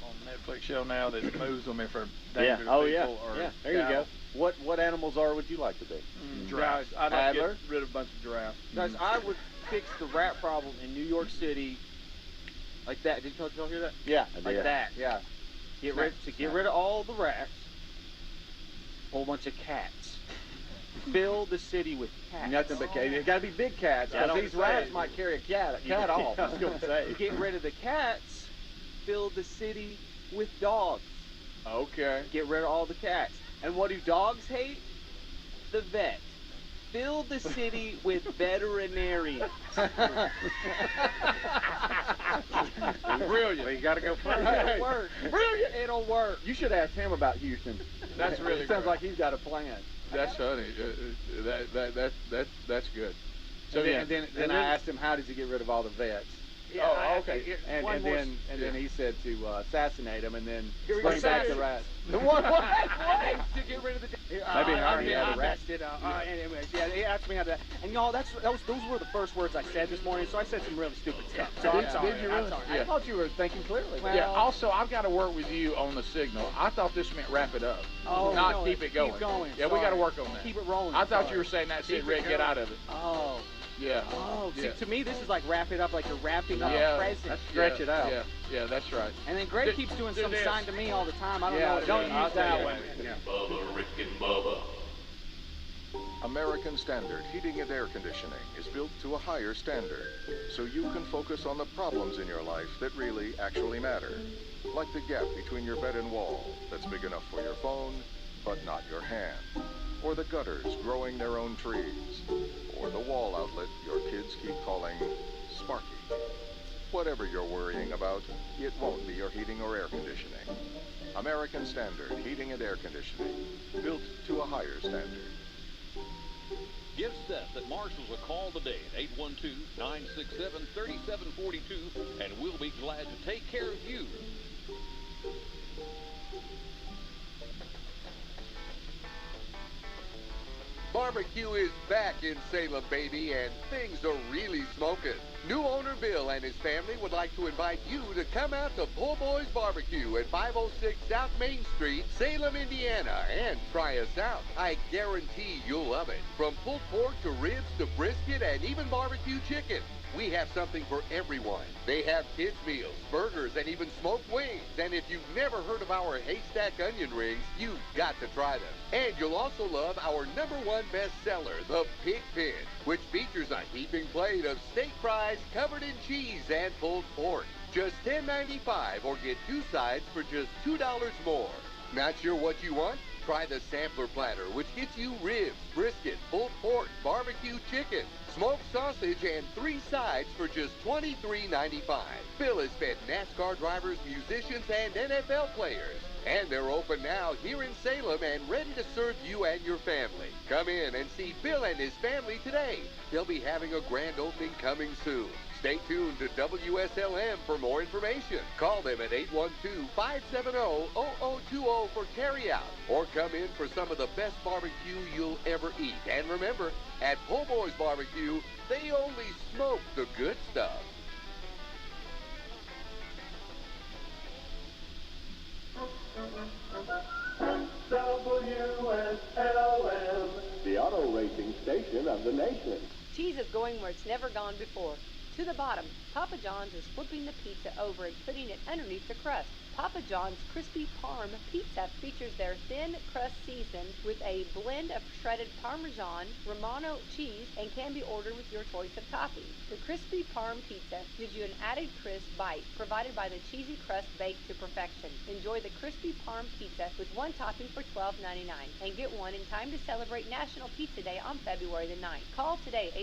On Netflix show now that moves them if they're Yeah. dangerous Oh people yeah. or Yeah. There you go. What animals would you like to be? Giraffes. I'd like to get rid of a bunch of giraffes. Guys, I would fix the rat problem in New York City like that. Did y'all hear that? Yeah. Like that. Yeah. Get rid of all the rats. Whole bunch of cats. Fill the city with cats. Nothing but cats. It's got to be big cats. Because these rats might carry a cat off. I was going to say. Get rid of the cats. Fill the city with dogs. Okay. Get rid of all the cats. And what do dogs hate? The vet. fill the city with veterinarians. Brilliant. Well, you got to go first. It'll work. Brilliant. It'll work. You should ask him about Houston. That's really It sounds good. like he's got a plan. That's funny. That's good. So And then I asked him, how does he get rid of all the vets? Yeah, oh, okay. And then he said to assassinate him and then Here we bring go. back the rats. What? To get rid of the. Maybe hire the other rat. messed it up. Anyways, yeah, he asked me how to. And y'all, those were the first words I said this morning. So I said some really stupid stuff. So I'm sorry. Did you really? I'm sorry. I thought you were thinking clearly. Well, yeah. Also, I've got to work with you on the signal. I thought this meant wrap it up, not no, keep it going. Keep going. Yeah, we got to work on that. Keep it rolling. I thought Sorry. you were saying that's Keep it, Rick. Get out of it. Oh. Yeah. Oh, yeah. see, to me, this is like wrap it up, like you're wrapping up Yeah. a present. Stretch it out. Yeah, that's right. And then Greg keeps doing some sign to me all the time. I don't know. Don't What use that one. Bubba, Rick and Bubba. American Standard Heating and Air Conditioning is built to a higher standard, so you can focus on the problems in your life that really actually matter. Like the gap between your bed and wall that's big enough for your phone, but not your hand. Or the gutters growing their own trees. Or the wall outlet your kids keep calling Sparky. Whatever you're worrying about, it won't be your heating or air conditioning. American Standard Heating and Air Conditioning, built to a higher standard. Give Seth at Marshall's a call today at 812-967-3742, and we'll be glad to take care of you. Barbecue is back in Salem, baby, and things are really smoking. New owner Bill and his family would like to invite you to come out to Po' Boy's Barbecue at 506 South Main Street, Salem, Indiana, and try us out. I guarantee you'll love it. From pulled pork to ribs to brisket and even barbecue chicken. We have something for everyone. They have kids' meals, burgers, and even smoked wings. And if you've never heard of our haystack onion rings, you've got to try them. And you'll also love our #1 bestseller, the Pig Pin, which features a heaping plate of steak fries covered in cheese and pulled pork. Just $10.95 or get 2 sides for just $2 more. Not sure what you want? Try the sampler platter, which gets you ribs, brisket, pulled pork, barbecue chicken, smoked sausage, and 3 sides for just $23.95. Bill has fed NASCAR drivers, musicians, and NFL players. And they're open now here in Salem and ready to serve you and your family. Come in and see Bill and his family today. They'll be having a grand opening coming soon. Stay tuned to WSLM for more information. Call them at 812-570-0020 for carryout. Or come in for some of the best barbecue you'll ever eat. And remember, at Po' Boy's Barbecue, they only smoke the good stuff. WSLM, the auto racing station of the nation. Cheese is going where it's never gone before. To the bottom, Papa John's is flipping the pizza over and putting it underneath the crust. Papa John's Crispy Parm Pizza features their thin crust seasoned with a blend of shredded Parmesan, Romano cheese, and can be ordered with your choice of toppings. The Crispy Parm Pizza gives you an added crisp bite provided by the cheesy crust baked to perfection. Enjoy the Crispy Parm Pizza with 1 topping for $12.99 and get one in time to celebrate National Pizza Day on February the 9th. Call today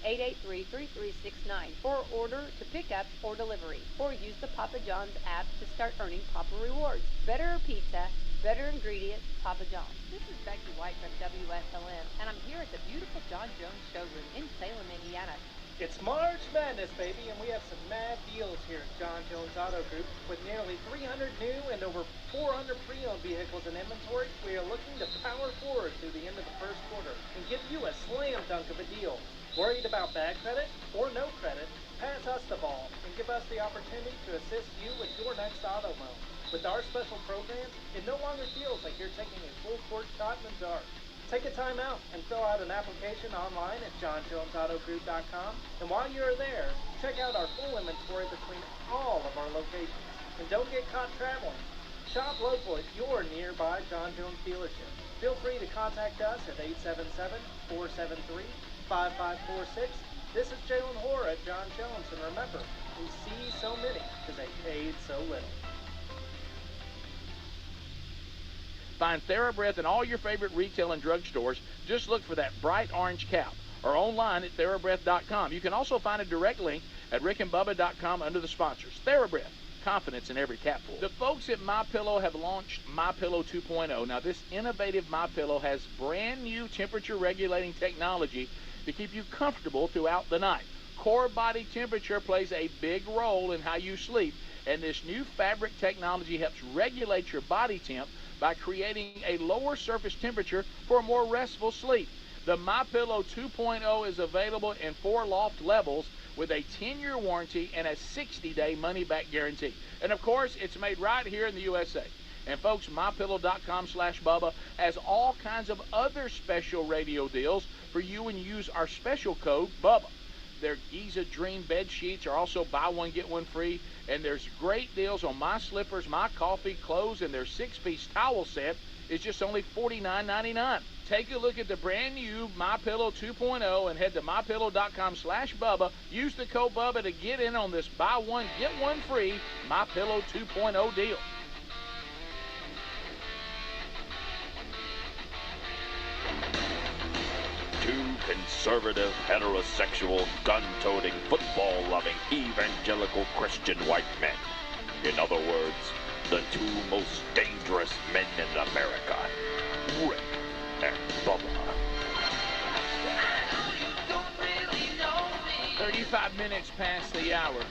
812-883-3369 or order to pick up or delivery, or use the Papa John's app to start earning Papa Rewards. Better pizza, better ingredients, Papa John's. This is Becky White from WSLM, and I'm here at the beautiful John Jones showroom in Salem, Indiana. It's March Madness, baby, and we have some mad deals here at John Jones Auto Group. With nearly 300 new and over 400 pre-owned vehicles in inventory, we are looking to power forward through the end of the first quarter and give you a slam dunk of a deal. Worried about bad credit or no credit? Pass us the ball and give us the opportunity to assist you with your next auto loan. With our special programs, it no longer feels like you're taking a full court shot in the dark. Take a time out and fill out an application online at johnjonesautogroup.com. And while you're there, check out our full inventory between all of our locations. And don't get caught traveling. Shop local at your nearby John Jones dealership. Feel free to contact us at 877-473-5546. This is Jalen Hoare at John Jones, and remember, we see so many because they paid so little. Find TheraBreath in all your favorite retail and drugstores. Just look for that bright orange cap, or online at TheraBreath.com. You can also find a direct link at rickandbubba.com under the sponsors. TheraBreath, confidence in every capful. The folks at MyPillow have launched MyPillow 2.0. Now, this innovative MyPillow has brand new temperature regulating technology to keep you comfortable throughout the night. Core body temperature plays a big role in how you sleep, and this new fabric technology helps regulate your body temp by creating a lower surface temperature for a more restful sleep. The MyPillow 2.0 is available in 4 loft levels with a 10-year warranty and a 60-day money-back guarantee. And of course, it's made right here in the USA. And folks, MyPillow.com/Bubba has all kinds of other special radio deals for you when you use our special code BUBBA. Their Giza Dream bed sheets are also buy one, get one free. And there's great deals on my slippers, my coffee, clothes, and their 6-piece towel set is just only $49.99. Take a look at the brand new MyPillow 2.0 and head to MyPillow.com/Bubba. Use the code BUBBA to get in on this buy one, get one free MyPillow 2.0 deal. Two conservative, heterosexual, gun-toting, football-loving, evangelical Christian white men. In other words, the 2 most dangerous men in America, Rick and Bubba. 35 minutes past the hour.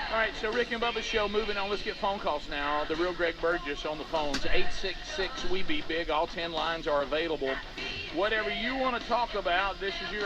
All right, so Rick and Bubba's show moving on. Let's get phone calls now. The real Greg Burgess on the phones. 866-WE-BE-BIG. All 10 lines are available. Whatever you want to talk about, this is your